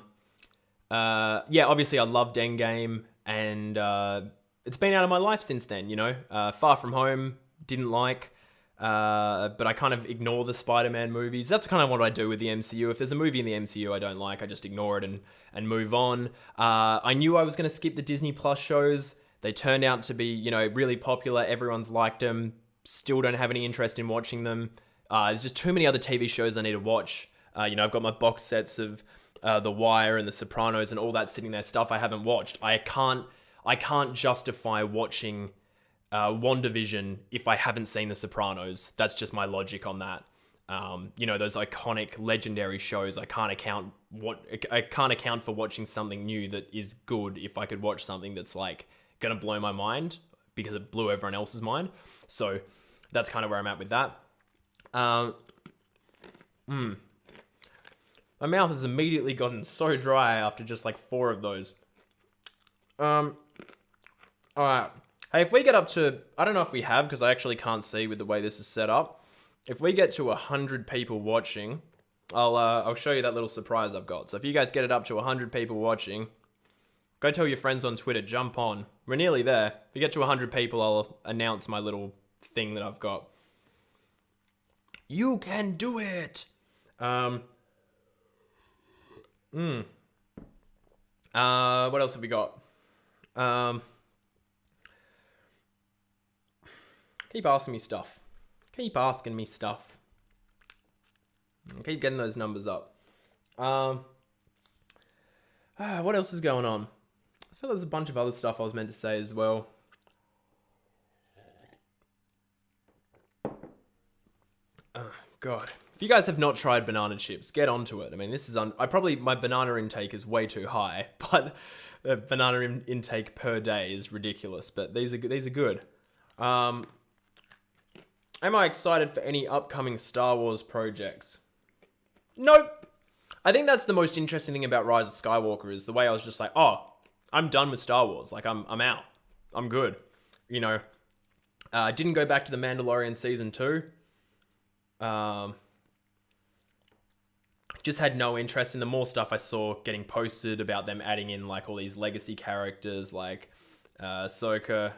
A: obviously I loved Endgame, and it's been out of my life since then, you know. Far From Home, didn't like, but I kind of ignore the Spider-Man movies. That's kind of what I do with the MCU. If there's a movie in the MCU I don't like, I just ignore it and move on. I knew I was going to skip the Disney Plus shows. They turned out to be, you know, really popular. Everyone's liked them. Still don't have any interest in watching them. There's just too many other TV shows I need to watch. You know, I've got my box sets of The Wire and The Sopranos and all that sitting there, stuff I haven't watched. I can't justify watching WandaVision if I haven't seen The Sopranos. That's just my logic on that. You know, those iconic, legendary shows. I can't account for watching something new that is good if I could watch something that's like gonna blow my mind because it blew everyone else's mind. So that's kind of where I'm at with that. My mouth has immediately gotten so dry after just like 4 of those. Alright. Hey, if we get up to, I don't know if we have, because I actually can't see with the way this is set up. If we get to 100 people watching, I'll show you that little surprise I've got. So if you guys get it up to 100 people watching, go tell your friends on Twitter, jump on. We're nearly there. If we get to 100 people, I'll announce my little thing that I've got. You can do it! What else have we got? Keep asking me stuff. Keep asking me stuff. Keep getting those numbers up. What else is going on? I feel there's a bunch of other stuff I was meant to say as well. Oh, God. If you guys have not tried banana chips, get onto it. I mean, this is my banana intake is way too high, but the banana intake per day is ridiculous. But these are good. Am I excited for any upcoming Star Wars projects? Nope. I think that's the most interesting thing about Rise of Skywalker is the way I was just like, oh, I'm done with Star Wars. Like, I'm out. I'm good. You know, I didn't go back to The Mandalorian Season 2. Just had no interest in the more stuff I saw getting posted about them adding in like all these legacy characters like Ahsoka.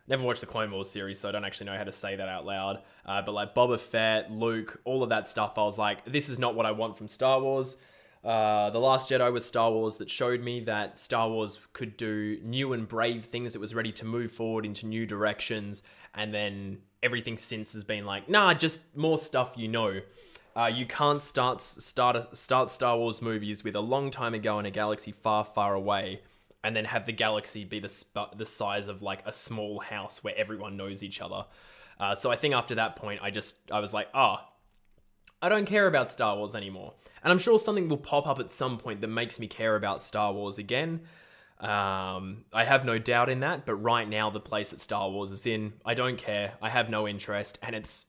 A: Never watched the Clone Wars series, so I don't actually know how to say that out loud. But like Boba Fett, Luke, all of that stuff, I was like, this is not what I want from Star Wars. The Last Jedi was Star Wars that showed me that Star Wars could do new and brave things. It was ready to move forward into new directions. And then everything since has been like, nah, just more stuff you know. You can't start Star Wars movies with a long time ago in a galaxy far, far away and then have the galaxy be the size of like a small house where everyone knows each other. So I think after that point, I was like, I don't care about Star Wars anymore. And I'm sure something will pop up at some point that makes me care about Star Wars again. I have no doubt in that, but right now the place that Star Wars is in, I don't care. I have no interest, and it's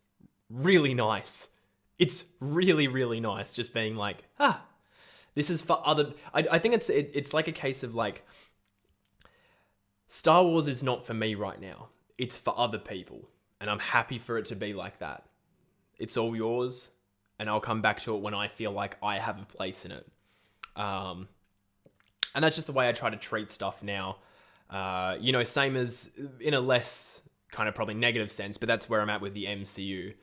A: really nice. It's really, really nice just being like, this is for other... I think it's like a case of like, Star Wars is not for me right now. It's for other people. And I'm happy for it to be like that. It's all yours. And I'll come back to it when I feel like I have a place in it. And that's just the way I try to treat stuff now. You know, same as in a less kind of probably negative sense, but that's where I'm at with the MCU.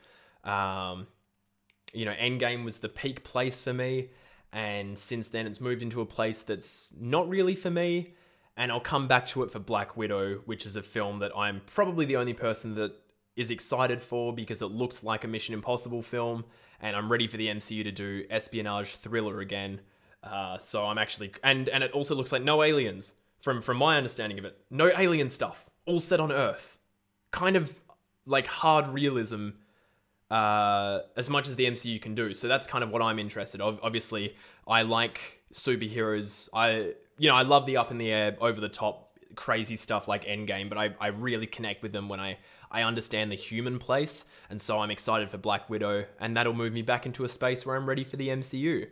A: You know, Endgame was the peak place for me. And since then, it's moved into a place that's not really for me. And I'll come back to it for Black Widow, which is a film that I'm probably the only person that is excited for because it looks like a Mission Impossible film. And I'm ready for the MCU to do espionage thriller again. So I'm actually... And it also looks like no aliens, from my understanding of it. No alien stuff. All set on Earth. Kind of like hard realism as much as the MCU can do. So that's kind of what I'm interested in. Obviously, I like superheroes. I love the up in the air, over the top crazy stuff like Endgame, but I really connect with them when I understand the human place, and so I'm excited for Black Widow, and that'll move me back into a space where I'm ready for the MCU.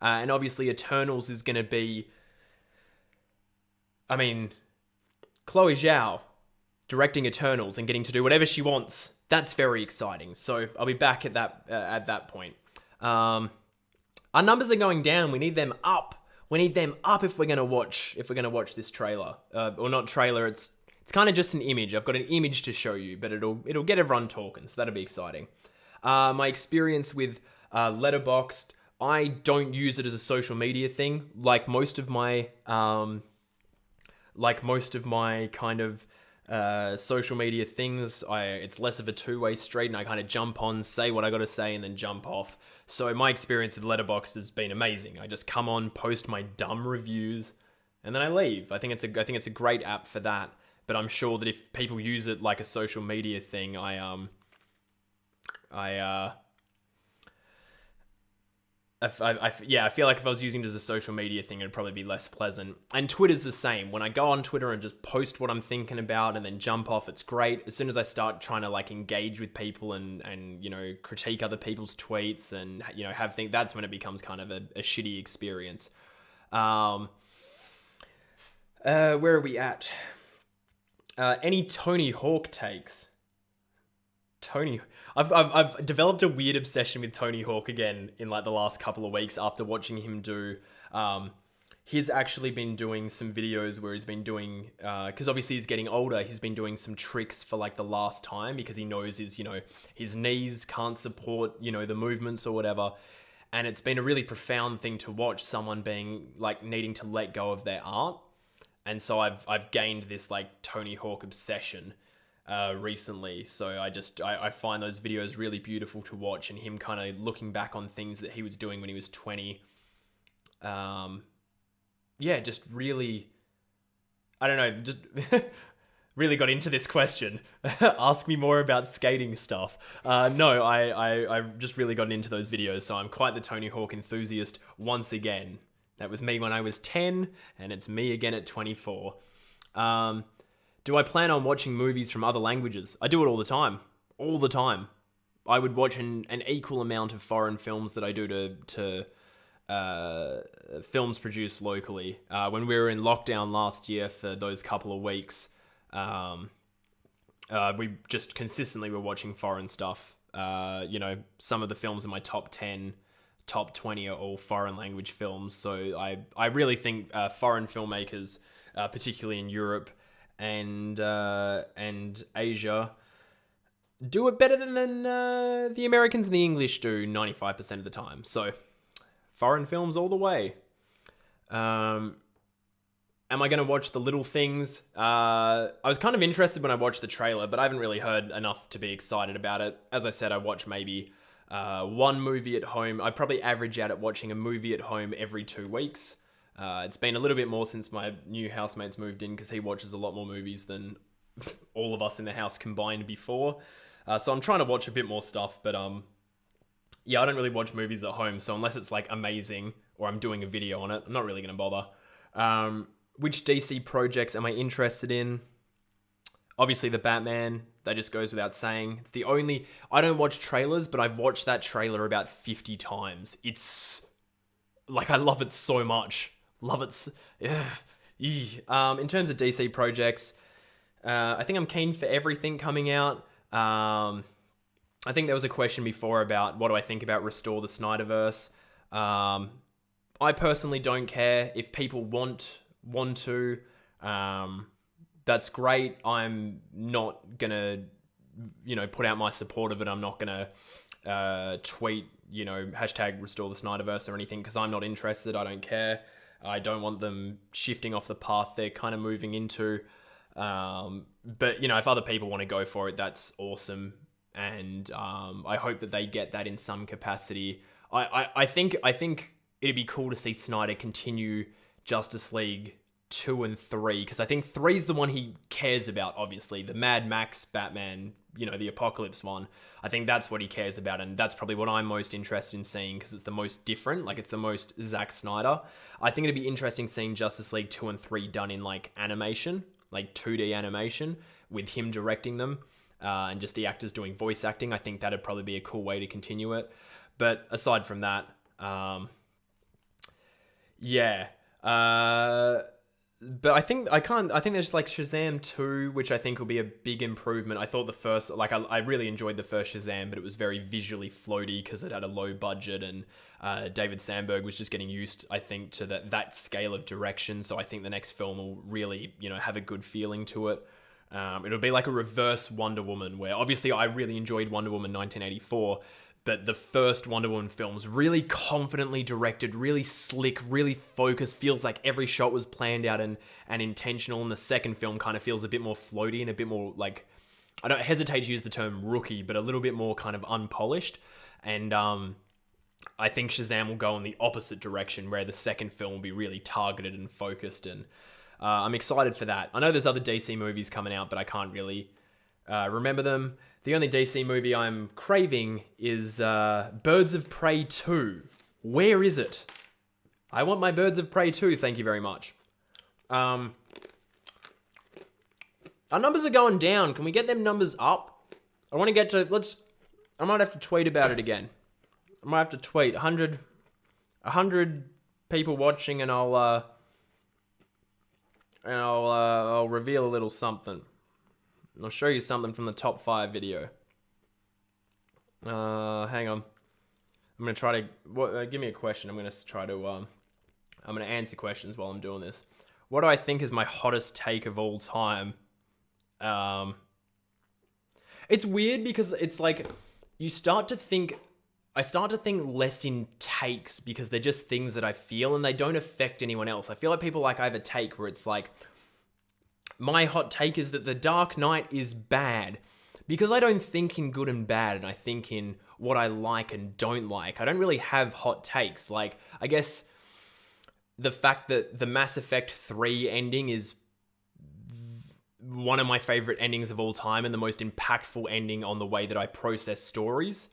A: And obviously Eternals is going to be, I mean, Chloe Zhao directing Eternals and getting to do whatever she wants. That's very exciting. So I'll be back at that point. Our numbers are going down. We need them up. We need them up if we're gonna watch this trailer. Or not trailer. It's kind of just an image. I've got an image to show you, but it'll get everyone talking. So that'll be exciting. My experience with Letterboxd. I don't use it as a social media thing. Like most of my kind of social media things, it's less of a two-way street, and I kind of jump on, say what I got to say, and then jump off. So my experience with Letterboxd has been amazing. I just come on, post my dumb reviews, and then I leave. I think it's a great app for that. But I'm sure that if people use it like a social media thing, I feel like if I was using it as a social media thing, it'd probably be less pleasant. And Twitter's the same. When I go on Twitter and just post what I'm thinking about and then jump off, it's great. As soon as I start trying to like engage with people and critique other people's tweets and have things, that's when it becomes kind of a shitty experience. Where are we at? Any Tony Hawk takes? I've developed a weird obsession with Tony Hawk again in like the last couple of weeks after watching him do. He's actually been doing some videos where he's been doing, because obviously he's getting older. He's been doing some tricks for like the last time because he knows his knees can't support the movements or whatever. And it's been a really profound thing to watch someone being like needing to let go of their art. And so I've gained this like Tony Hawk obsession recently. So I find those videos really beautiful to watch, and him kind of looking back on things that he was doing when he was 20. Just really, I don't know, just really got into this question. Ask me more about skating stuff. No, I've just really gotten into those videos, so I'm quite the Tony Hawk enthusiast once again. That was me when I was 10, and it's me again at 24. Do I plan on watching movies from other languages? I do it all the time. All the time. I would watch an equal amount of foreign films that I do to films produced locally. When we were in lockdown last year for those couple of weeks, we just consistently were watching foreign stuff. Some of the films in my top 10, top 20 are all foreign language films. So I really think foreign filmmakers, particularly in Europe and Asia, do it better than the Americans and the English do 95% of the time. So foreign films all the way. Am I going to watch The Little Things? I was kind of interested when I watched the trailer, but I haven't really heard enough to be excited about it. As I said, I watch maybe one movie at home. I probably average out at watching a movie at home every 2 weeks. It's been a little bit more since my new housemate's moved in because he watches a lot more movies than all of us in the house combined before. So I'm trying to watch a bit more stuff, but I don't really watch movies at home. So unless it's like amazing or I'm doing a video on it, I'm not really going to bother. Which DC projects am I interested in? Obviously the Batman, that just goes without saying. It's the only... I don't watch trailers, but I've watched that trailer about 50 times. It's... like, I love it so much. Love it. In terms of DC projects, I think I'm keen for everything coming out. I think there was a question before about what do I think about Restore the Snyderverse. I personally don't care. If people want to, that's great. I'm not gonna, put out my support of it. I'm not gonna tweet, hashtag Restore the Snyderverse or anything because I'm not interested. I don't care. I don't want them shifting off the path they're kind of moving into. But if other people want to go for it, that's awesome. And I hope that they get that in some capacity. I think it'd be cool to see Snyder continue Justice League 2 and 3, because I think 3 is the one he cares about, obviously. The Mad Max Batman, the Apocalypse one. I think that's what he cares about, and that's probably what I'm most interested in seeing, because it's the most different, like it's the most Zack Snyder. I think it'd be interesting seeing Justice League 2 and 3 done in like animation. like 2D animation with him directing them, and just the actors doing voice acting. I think that'd probably be a cool way to continue it. But aside from that, yeah. But I think there's like Shazam 2, which I think will be a big improvement. I thought the first, like, I really enjoyed the first Shazam, but it was very visually floaty because it had a low budget, and David Sandberg was just getting used, I think, to that scale of direction. So I think the next film will really, have a good feeling to it. It'll be like a reverse Wonder Woman, where obviously I really enjoyed Wonder Woman 1984, but the first Wonder Woman film's really confidently directed, really slick, really focused, feels like every shot was planned out and intentional, and the second film kind of feels a bit more floaty and a bit more like, I don't hesitate to use the term rookie, but a little bit more kind of unpolished. And I think Shazam will go in the opposite direction, where the second film will be really targeted and focused, and I'm excited for that. I know there's other DC movies coming out, but I can't really remember them. The only DC movie I'm craving is Birds of Prey 2. Where is it? I want my Birds of Prey 2, thank you very much. Our numbers are going down. Can we get them numbers up? I want to get to, I might have to tweet about it again. I might have to tweet 100 people watching, and I'll reveal a little something. I'll show you something from the top 5 video. Hang on. I'm going to try to... give me a question. I'm going to try to... I'm going to answer questions while I'm doing this. What do I think is my hottest take of all time? It's weird because it's like... I start to think less in takes because they're just things that I feel and they don't affect anyone else. I feel like people I have a take where it's like... My hot take is that The Dark Knight is bad because I don't think in good and bad, and I think in what I like and don't like. I don't really have hot takes. Like, I guess the fact that the Mass Effect 3 ending is one of my favorite endings of all time and the most impactful ending on the way that I process stories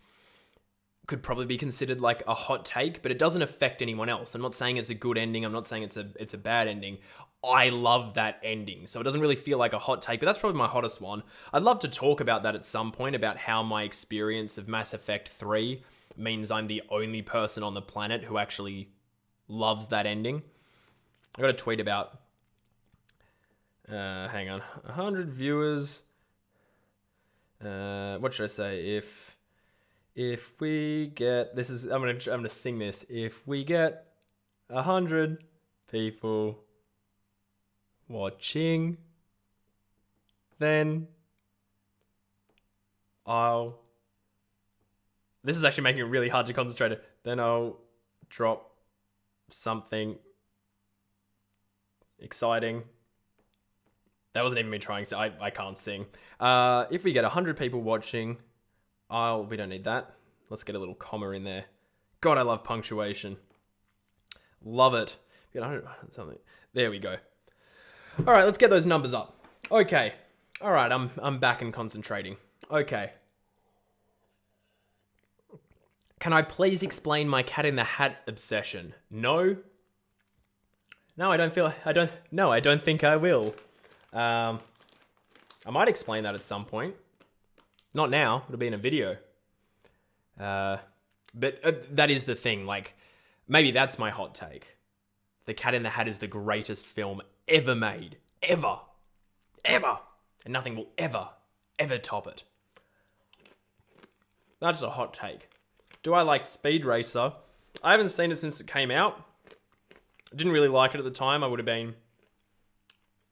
A: could probably be considered like a hot take, but it doesn't affect anyone else. I'm not saying it's a good ending. I'm not saying it's a bad ending. I love that ending, so it doesn't really feel like a hot take, but that's probably my hottest one. I'd love to talk about that at some point, about how my experience of Mass Effect 3 means I'm the only person on the planet who actually loves that ending. I got a tweet about, hang on, 100 viewers. What should I say? If we get, this is, I'm gonna sing this. If we get 100 people watching, then this is actually making it really hard to concentrate. Then I'll drop something exciting. That wasn't even me trying, so I can't sing. If we get 100 people watching, we don't need that. Let's get a little comma in there. God, I love punctuation. Love it. Get 100 something. There we go. All right, let's get those numbers up. Okay. All right, I'm back and concentrating. Okay. Can I please explain my Cat in the Hat obsession? No. No, I don't think I will. I might explain that at some point. Not now. It'll be in a video. But that is the thing. Like, maybe that's my hot take. The Cat in the Hat is the greatest film ever made. Ever. Ever. And nothing will ever top it. That's a hot take. Do I like Speed Racer? I haven't seen it since it came out. I didn't really like it at the time. I would have been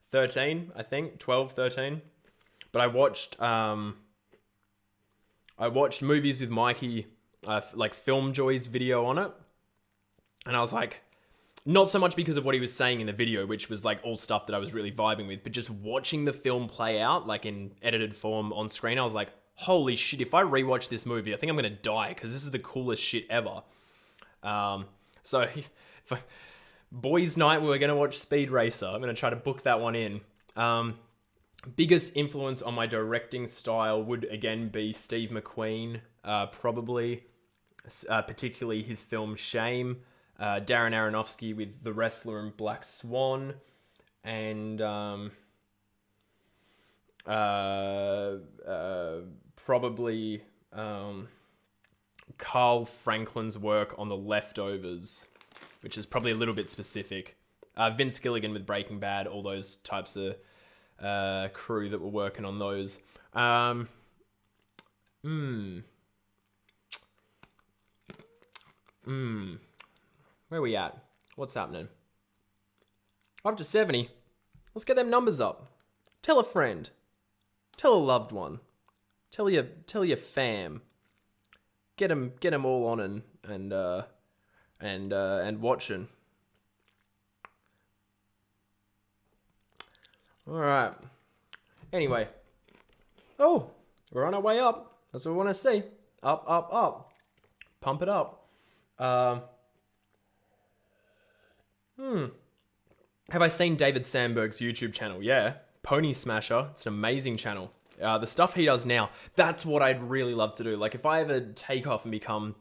A: 13, I think. 12, 13. But I watched movies with Mikey, like Film Joy's video on it. And I was like, not so much because of what he was saying in the video, which was like all stuff that I was really vibing with, but just watching the film play out, like in edited form on screen, I was like, holy shit, if I rewatch this movie, I think I'm going to die because this is the coolest shit ever. So boys' night, we were going to watch Speed Racer. I'm going to try to book that one in. Biggest influence on my directing style would again be Steve McQueen, probably, particularly his film Shame, Darren Aronofsky with The Wrestler and Black Swan, and Probably Carl Franklin's work on The Leftovers, which is probably a little bit specific. Vince Gilligan with Breaking Bad, all those types of crew that were working on those. Where we at? What's happening? Up to 70. Let's get them numbers up. Tell a friend. Tell a loved one. Tell your fam. Get them all on and watching. All right. Anyway. Oh, we're on our way up. That's what we want to see. Up, up, up. Pump it up. Have I seen David Sandberg's YouTube channel? Yeah. Pony Smasher. It's an amazing channel. The stuff he does now, that's what I'd really love to do. Like, if I ever take off and become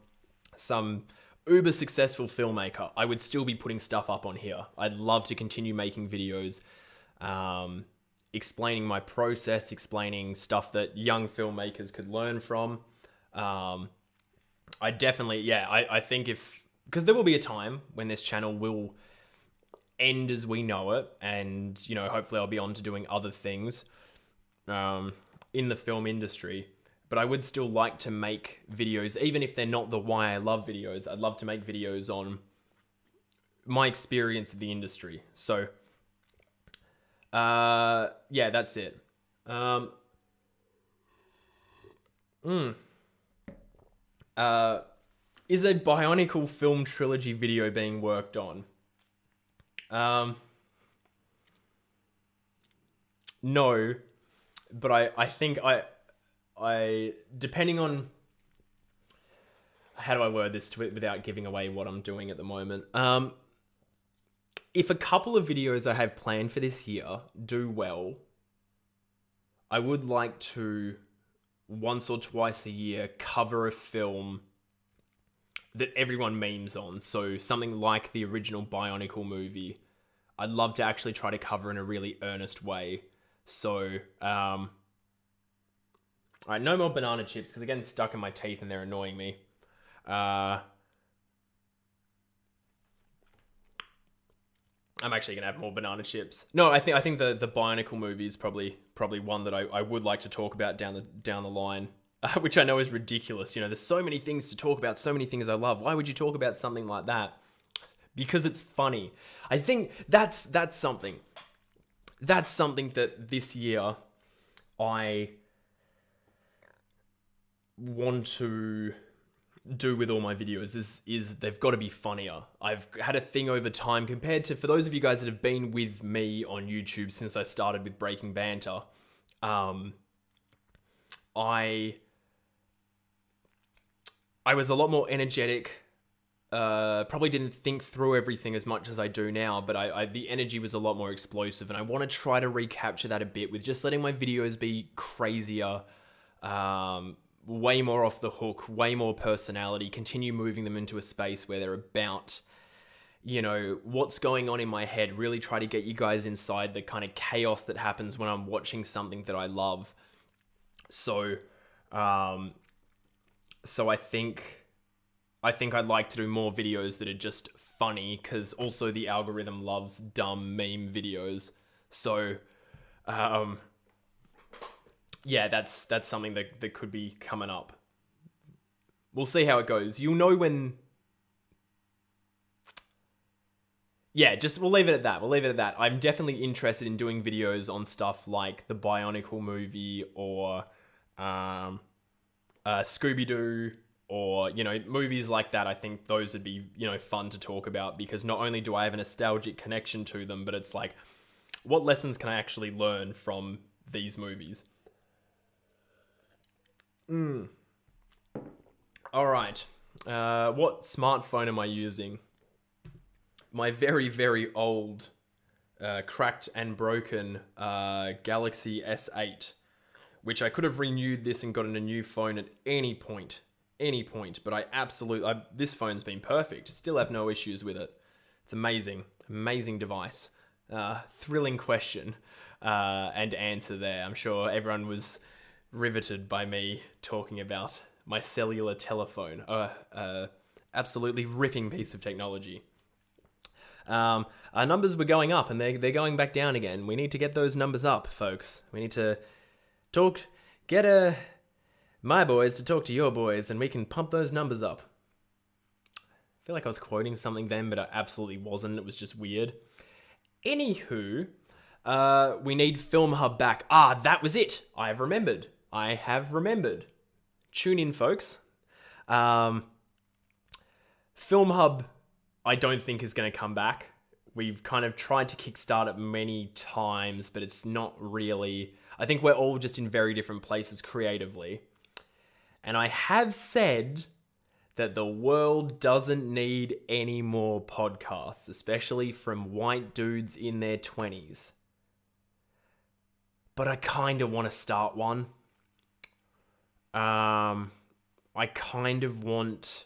A: some uber successful filmmaker, I would still be putting stuff up on here. I'd love to continue making videos, explaining my process, explaining stuff that young filmmakers could learn from. I definitely, I think because there will be a time when this channel will end as we know it, and hopefully I'll be on to doing other things in the film industry, but I would still like to make videos, even if they're not the why I love videos. I'd love to make videos on my experience of the industry. So that's it. Is a Bionicle film trilogy video being worked on? No, but I think I depending on how do I word this without giving away what I'm doing at the moment. If a couple of videos I have planned for this year do well, I would like to once or twice a year cover a film that everyone memes on. So something like the original Bionicle movie, I'd love to actually try to cover in a really earnest way. So, all right, no more banana chips because they're getting stuck in my teeth and they're annoying me. I'm actually gonna have more banana chips. No, I think the Bionicle movie is probably one that I would like to talk about down the line. Which I know is ridiculous. There's so many things to talk about, so many things I love. Why would you talk about something like that? Because it's funny. I think that's something. That's something that this year I want to do with all my videos is they've got to be funnier. I've had a thing over time compared to, for those of you guys that have been with me on YouTube since I started with Breaking Banter, I was a lot more energetic, probably didn't think through everything as much as I do now, but the energy was a lot more explosive, and I want to try to recapture that a bit with just letting my videos be crazier, way more off the hook, way more personality, continue moving them into a space where they're about, what's going on in my head, really try to get you guys inside the kind of chaos that happens when I'm watching something that I love. So I think I'd like to do more videos that are just funny, because also the algorithm loves dumb meme videos. So, that's something that could be coming up. We'll see how it goes. You'll know when... Yeah, we'll leave it at that. I'm definitely interested in doing videos on stuff like the Bionicle movie or Scooby-Doo, or, movies like that. I think those would be, fun to talk about, because not only do I have a nostalgic connection to them, but it's like, what lessons can I actually learn from these movies? All right. What smartphone am I using? My very, very old, cracked and broken Galaxy S8, which I could have renewed this and gotten a new phone at any point, but this phone's been perfect. Still have no issues with it. It's amazing device. Thrilling question. and answer there. I'm sure everyone was riveted by me talking about my cellular telephone. Absolutely ripping piece of technology. Our numbers were going up and they're going back down again. We need to get those numbers up, folks. We need to get my boys to talk to your boys and we can pump those numbers up. I feel like I was quoting something then, but I absolutely wasn't. It was just weird. Anywho, we need Film Hub back. That was it. I have remembered. Tune in, folks. Film Hub, I don't think is going to come back. We've kind of tried to kickstart it many times, but it's not really... I think we're all just in very different places creatively. And I have said that the world doesn't need any more podcasts, especially from white dudes in their 20s. But I kind of want to start one. I kind of want...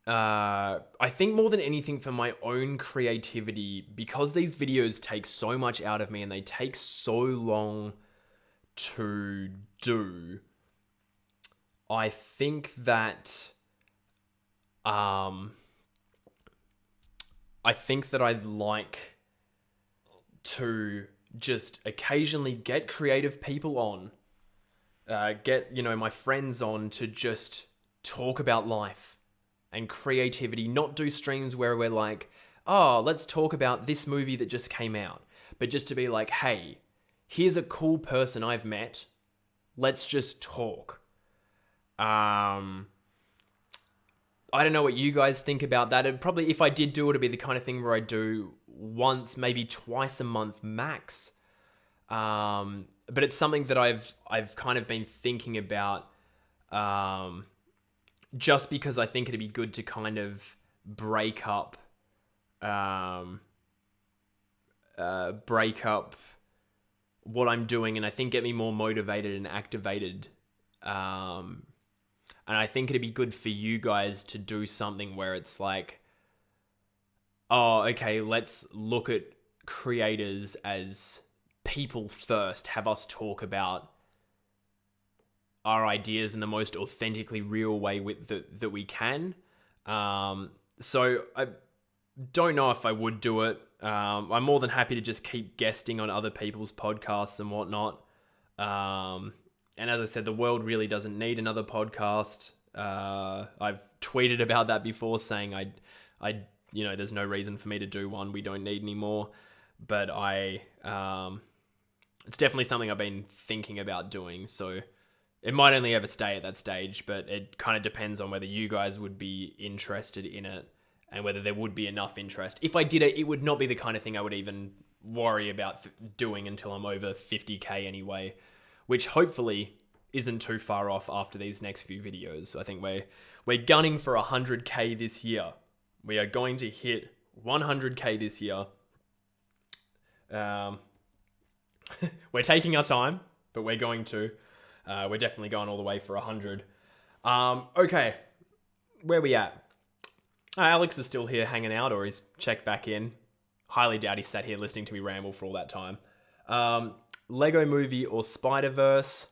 A: I think more than anything for my own creativity, because these videos take so much out of me and they take so long to do, I think that I'd like to just occasionally get creative people on, get, my friends on to just talk about life and creativity, not do streams where we're like, let's talk about this movie that just came out, but just to be like, hey, here's a cool person I've met, let's just talk. I don't know what you guys think about that. It'd probably, if I did do it, it'd be the kind of thing where I do once, maybe twice a month max. But it's something that I've kind of been thinking about, just because I think it'd be good to kind of break up what I'm doing, and I think get me more motivated and activated. And I think it'd be good for you guys to do something where it's like, okay, let's look at creators as people first, have us talk about our ideas in the most authentically real way that we can. So I don't know if I would do it. I'm more than happy to just keep guesting on other people's podcasts and whatnot. And as I said, the world really doesn't need another podcast. I've tweeted about that before, saying there's no reason for me to do one. We don't need any more. But it's definitely something I've been thinking about doing. So it might only ever stay at that stage, but it kind of depends on whether you guys would be interested in it and whether there would be enough interest. If I did it, it would not be the kind of thing I would even worry about doing until I'm over 50k anyway, which hopefully isn't too far off after these next few videos. I think we're gunning for 100k this year. We are going to hit 100k this year. We're taking our time, but we're going to. We're definitely going all the way for 100. Okay, where we at? Alex is still here hanging out, or he's checked back in. Highly doubt he sat here listening to me ramble for all that time. Lego Movie or Spider-Verse?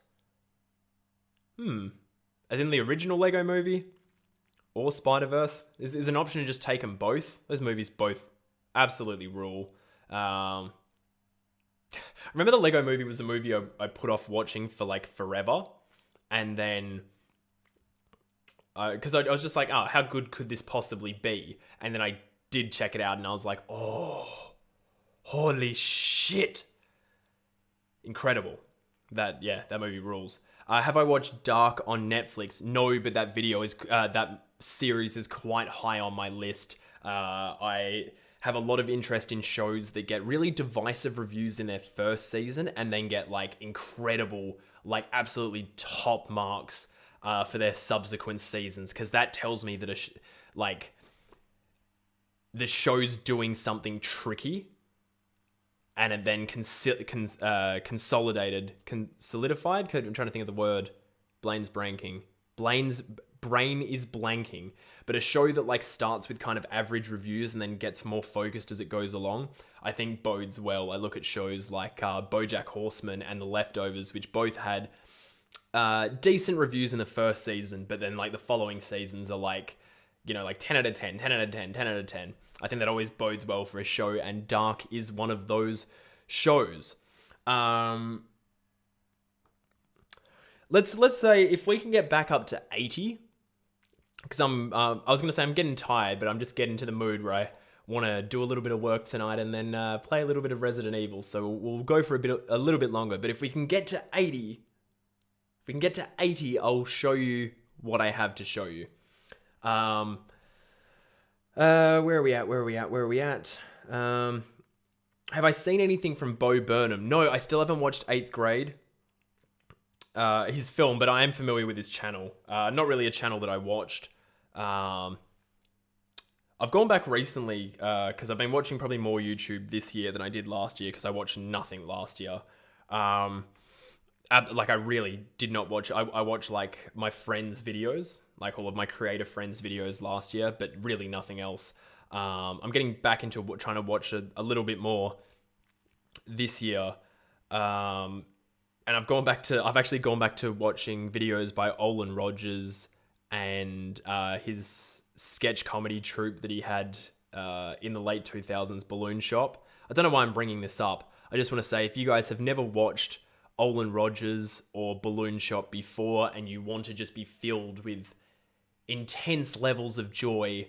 A: As in the original Lego Movie? Or Spider-Verse? Is an option to just take them both? Those movies both absolutely rule. Remember the Lego Movie was a movie I put off watching for like forever, and then because I was just like, how good could this possibly be? And then I did check it out, and I was like, oh, holy shit, incredible! That movie rules. Have I watched Dark on Netflix? No, but that series is quite high on my list. I have a lot of interest in shows that get really divisive reviews in their first season and then get like incredible, like absolutely top marks for their subsequent seasons, because that tells me that the show's doing something tricky, and it then solidified. I'm trying to think of the word. Blaine's brain is blanking. But a show that like starts with kind of average reviews and then gets more focused as it goes along, I think bodes well. I look at shows like BoJack Horseman and The Leftovers, which both had decent reviews in the first season, but then like the following seasons are like, you know, like 10 out of 10, 10 out of 10, 10 out of 10. I think that always bodes well for a show, and Dark is one of those shows. Let's say if we can get back up to 80, because I was gonna say I'm getting tired, but I'm just getting to the mood where I want to do a little bit of work tonight and then play a little bit of Resident Evil. So we'll go for a little bit longer. But if we can get to 80, I'll show you what I have to show you. Where are we at? Have I seen anything from Bo Burnham? No, I still haven't watched 8th Grade. His film, but I am familiar with his channel. Not really a channel that I watched. I've gone back recently because I've been watching probably more YouTube this year than I did last year, because I watched nothing last year. Like I really did not watch. I watched like my friends' videos, like all of my creative friends' videos last year, but really nothing else. I'm getting back into trying to watch a little bit more this year. And I've actually gone back to watching videos by Olin Rogers and his sketch comedy troupe that he had in the late 2000s, Balloon Shop. I don't know why I'm bringing this up. I just want to say, if you guys have never watched Olin Rogers or Balloon Shop before and you want to just be filled with intense levels of joy,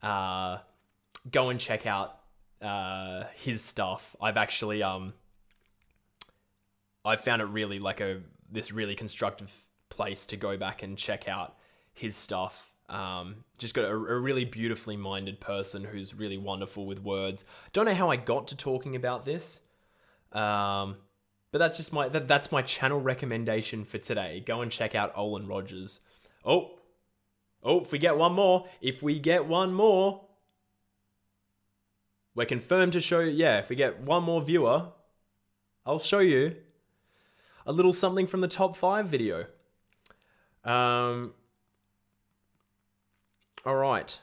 A: go and check out his stuff. I've actually I found it really like this really constructive place to go back and check out his stuff. Just got a really beautifully minded person who's really wonderful with words. Don't know how I got to talking about this, but that's just that's my channel recommendation for today. Go and check out Olin Rogers. Oh, if we get one more, we're confirmed to show. Yeah, if we get one more viewer, I'll show you a little something from the top 5 video. All right.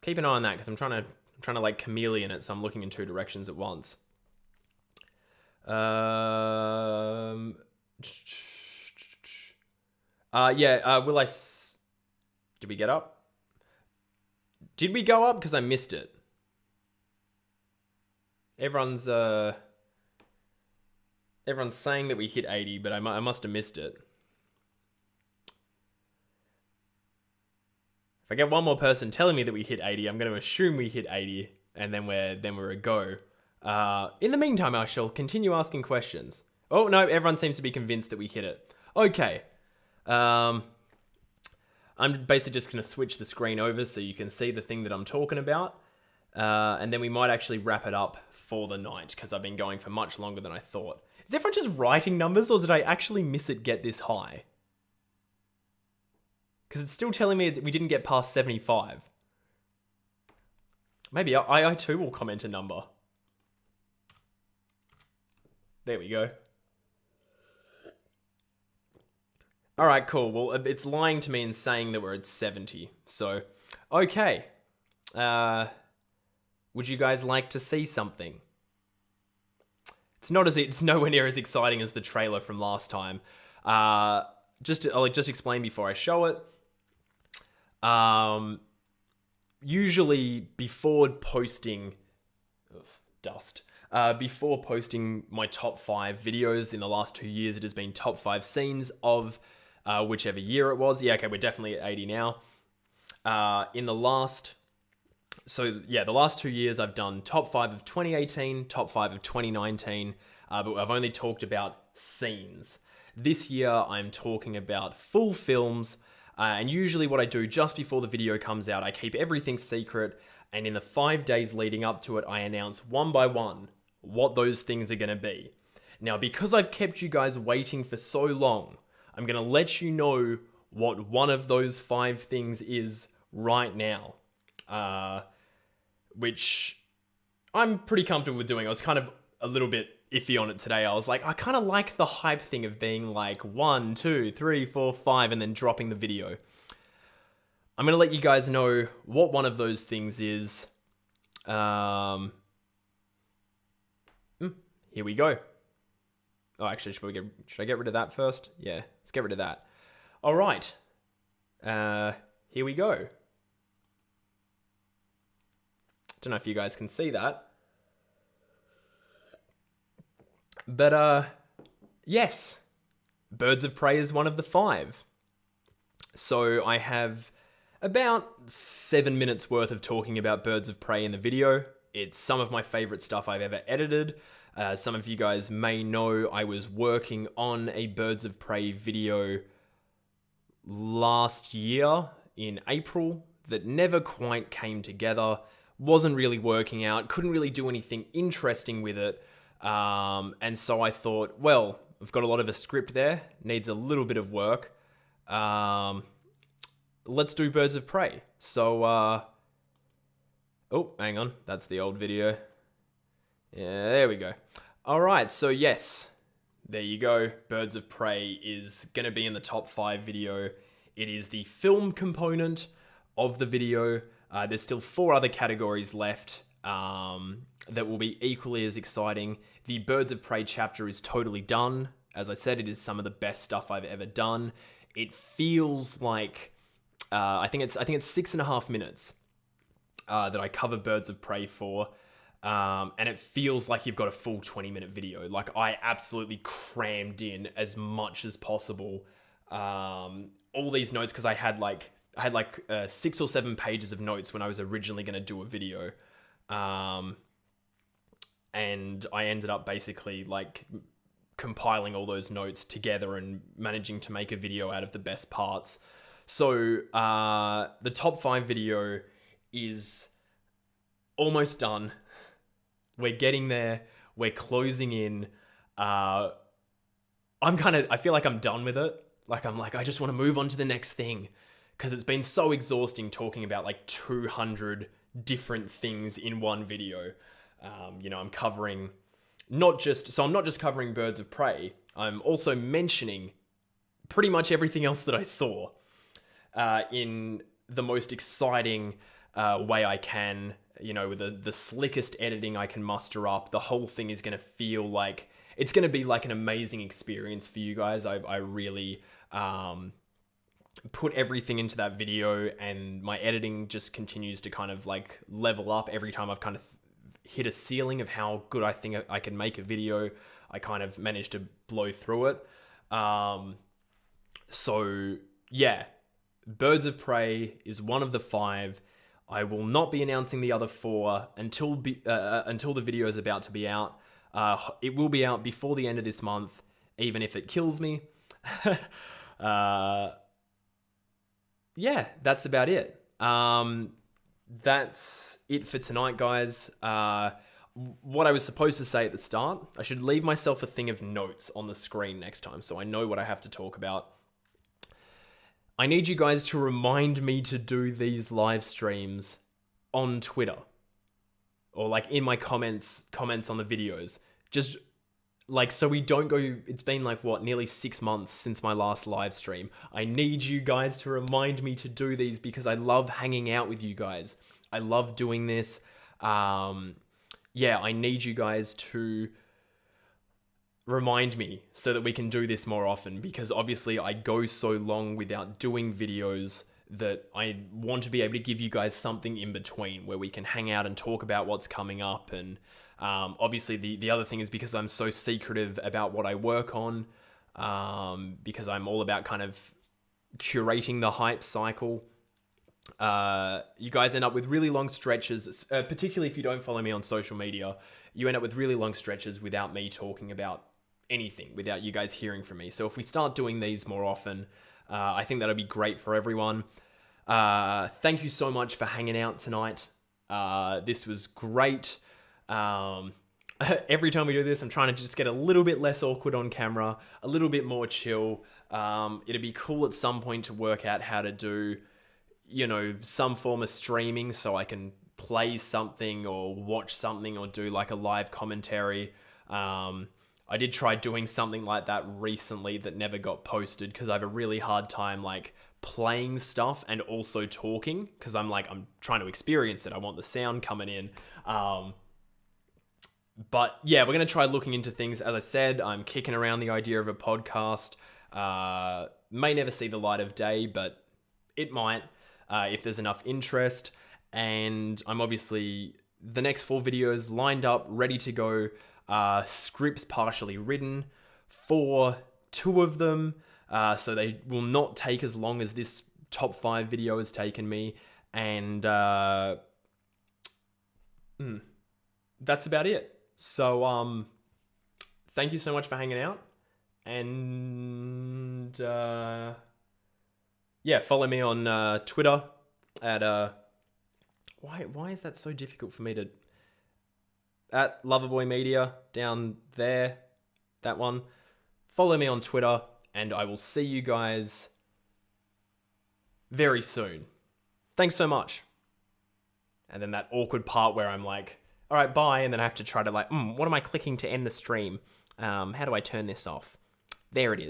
A: Keep an eye on that, because I'm trying to like chameleon it, so I'm looking in 2 directions at once. Did we get up? Did we go up? Because I missed it. Everyone's saying that we hit 80, but I must have missed it. If I get one more person telling me that we hit 80, I'm going to assume we hit 80, and then we're a go. In the meantime, I shall continue asking questions. Oh, no, everyone seems to be convinced that we hit it. Okay. I'm basically just going to switch the screen over so you can see the thing that I'm talking about. And then we might actually wrap it up for the night, because I've been going for much longer than I thought. Is everyone just writing numbers, or did I actually miss it get this high? Because it's still telling me that we didn't get past 75. Maybe I too will comment a number. There we go. Alright, cool. Well, it's lying to me and saying that we're at 70. So, okay. Would you guys like to see something? It's nowhere near as exciting as the trailer from last time. I'll just explain before I show it. Usually before posting before posting my top 5 videos in the last 2 years, it has been top 5 scenes of whichever year it was. Yeah, okay, we're definitely at 80 now. The last 2 years I've done top 5 of 2018, top 5 of 2019, but I've only talked about scenes. This year I'm talking about full films, and usually what I do just before the video comes out, I keep everything secret, and in the 5 days leading up to it, I announce one by one what those things are going to be. Now, because I've kept you guys waiting for so long, I'm going to let you know what one of those 5 things is right now. Which I'm pretty comfortable with doing. I was kind of a little bit iffy on it today. I was like, I kind of like the hype thing of being like 1, 2, 3, 4, 5, and then dropping the video. I'm going to let you guys know what one of those things is. Here we go. Oh, actually, should I get rid of that first? Yeah, let's get rid of that. All right. Here we go. Don't know if you guys can see that. But, yes. Birds of Prey is one of the 5. So I have about 7 minutes worth of talking about Birds of Prey in the video. It's some of my favorite stuff I've ever edited. Some of you guys may know I was working on a Birds of Prey video last year in April that never quite came together. Wasn't really working out. Couldn't really do anything interesting with it. And so I thought, well, I've got a lot of a script there. Needs a little bit of work. Let's do Birds of Prey. So, oh, hang on. That's the old video. Yeah, there we go. All right, so yes, there you go. Birds of Prey is going to be in the top 5 video. It is the film component of the video. There's still 4 other categories left that will be equally as exciting. The Birds of Prey chapter is totally done. As I said, it is some of the best stuff I've ever done. It feels like I think it's 6.5 minutes that I cover Birds of Prey for. And it feels like you've got a full 20-minute video. Like, I absolutely crammed in as much as possible. All these notes, because I had like 6 or 7 pages of notes when I was originally going to do a video. And I ended up basically like compiling all those notes together and managing to make a video out of the best parts. So the top 5 video is almost done. We're getting there. We're closing in. I feel like I'm done with it. I just want to move on to the next thing, because it's been so exhausting talking about like 200 different things in one video. I'm covering I'm not just covering Birds of Prey. I'm also mentioning pretty much everything else that I saw in the most exciting way I can. With the slickest editing I can muster up. The whole thing is going to feel like it's going to be like an amazing experience for you guys. I really put everything into that video, and my editing just continues to kind of like level up every time I've kind of hit a ceiling of how good I think I can make a video. I kind of managed to blow through it. So yeah, Birds of Prey is one of the 5. I will not be announcing the other 4 until the video is about to be out. It will be out before the end of this month, even if it kills me. Yeah, that's about it. That's it for tonight, guys. What I was supposed to say at the start, I should leave myself a thing of notes on the screen next time so I know what I have to talk about. I need you guys to remind me to do these live streams on Twitter, or like in my comments on the videos. Just like, so we don't go, it's been like nearly 6 months since my last live stream. I need you guys to remind me to do these, because I love hanging out with you guys. I love doing this. Yeah, I need you guys to remind me so that we can do this more often, because obviously I go so long without doing videos that I want to be able to give you guys something in between where we can hang out and talk about what's coming up. And obviously the other thing is, because I'm so secretive about what I work on, because I'm all about kind of curating the hype cycle, you guys end up with really long stretches, particularly if you don't follow me on social media. You end up with really long stretches without me talking about anything, without you guys hearing from me. So if we start doing these more often, I think that'll be great for everyone. Thank you so much for hanging out tonight. This was great. Every time we do this, I'm trying to just get a little bit less awkward on camera, a little bit more chill. It'd be cool at some point to work out how to do, some form of streaming so I can play something or watch something or do like a live commentary. I did try doing something like that recently that never got posted, because I have a really hard time like playing stuff and also talking, because I'm trying to experience it. I want the sound coming in. But yeah, we're going to try looking into things. As I said, I'm kicking around the idea of a podcast. May never see the light of day, but it might if there's enough interest. And I'm obviously, the next 4 videos lined up, ready to go. Scripts partially written for 2 of them. So they will not take as long as this top 5 video has taken me. And that's about it. So, thank you so much for hanging out. And, yeah, follow me on Twitter at, why is that so difficult for me to, at Loverboy Media, down there, that one. Follow me on Twitter, and I will see you guys very soon. Thanks so much. And then that awkward part where I'm like, all right, bye. And then I have to try to what am I clicking to end the stream? How do I turn this off? There it is.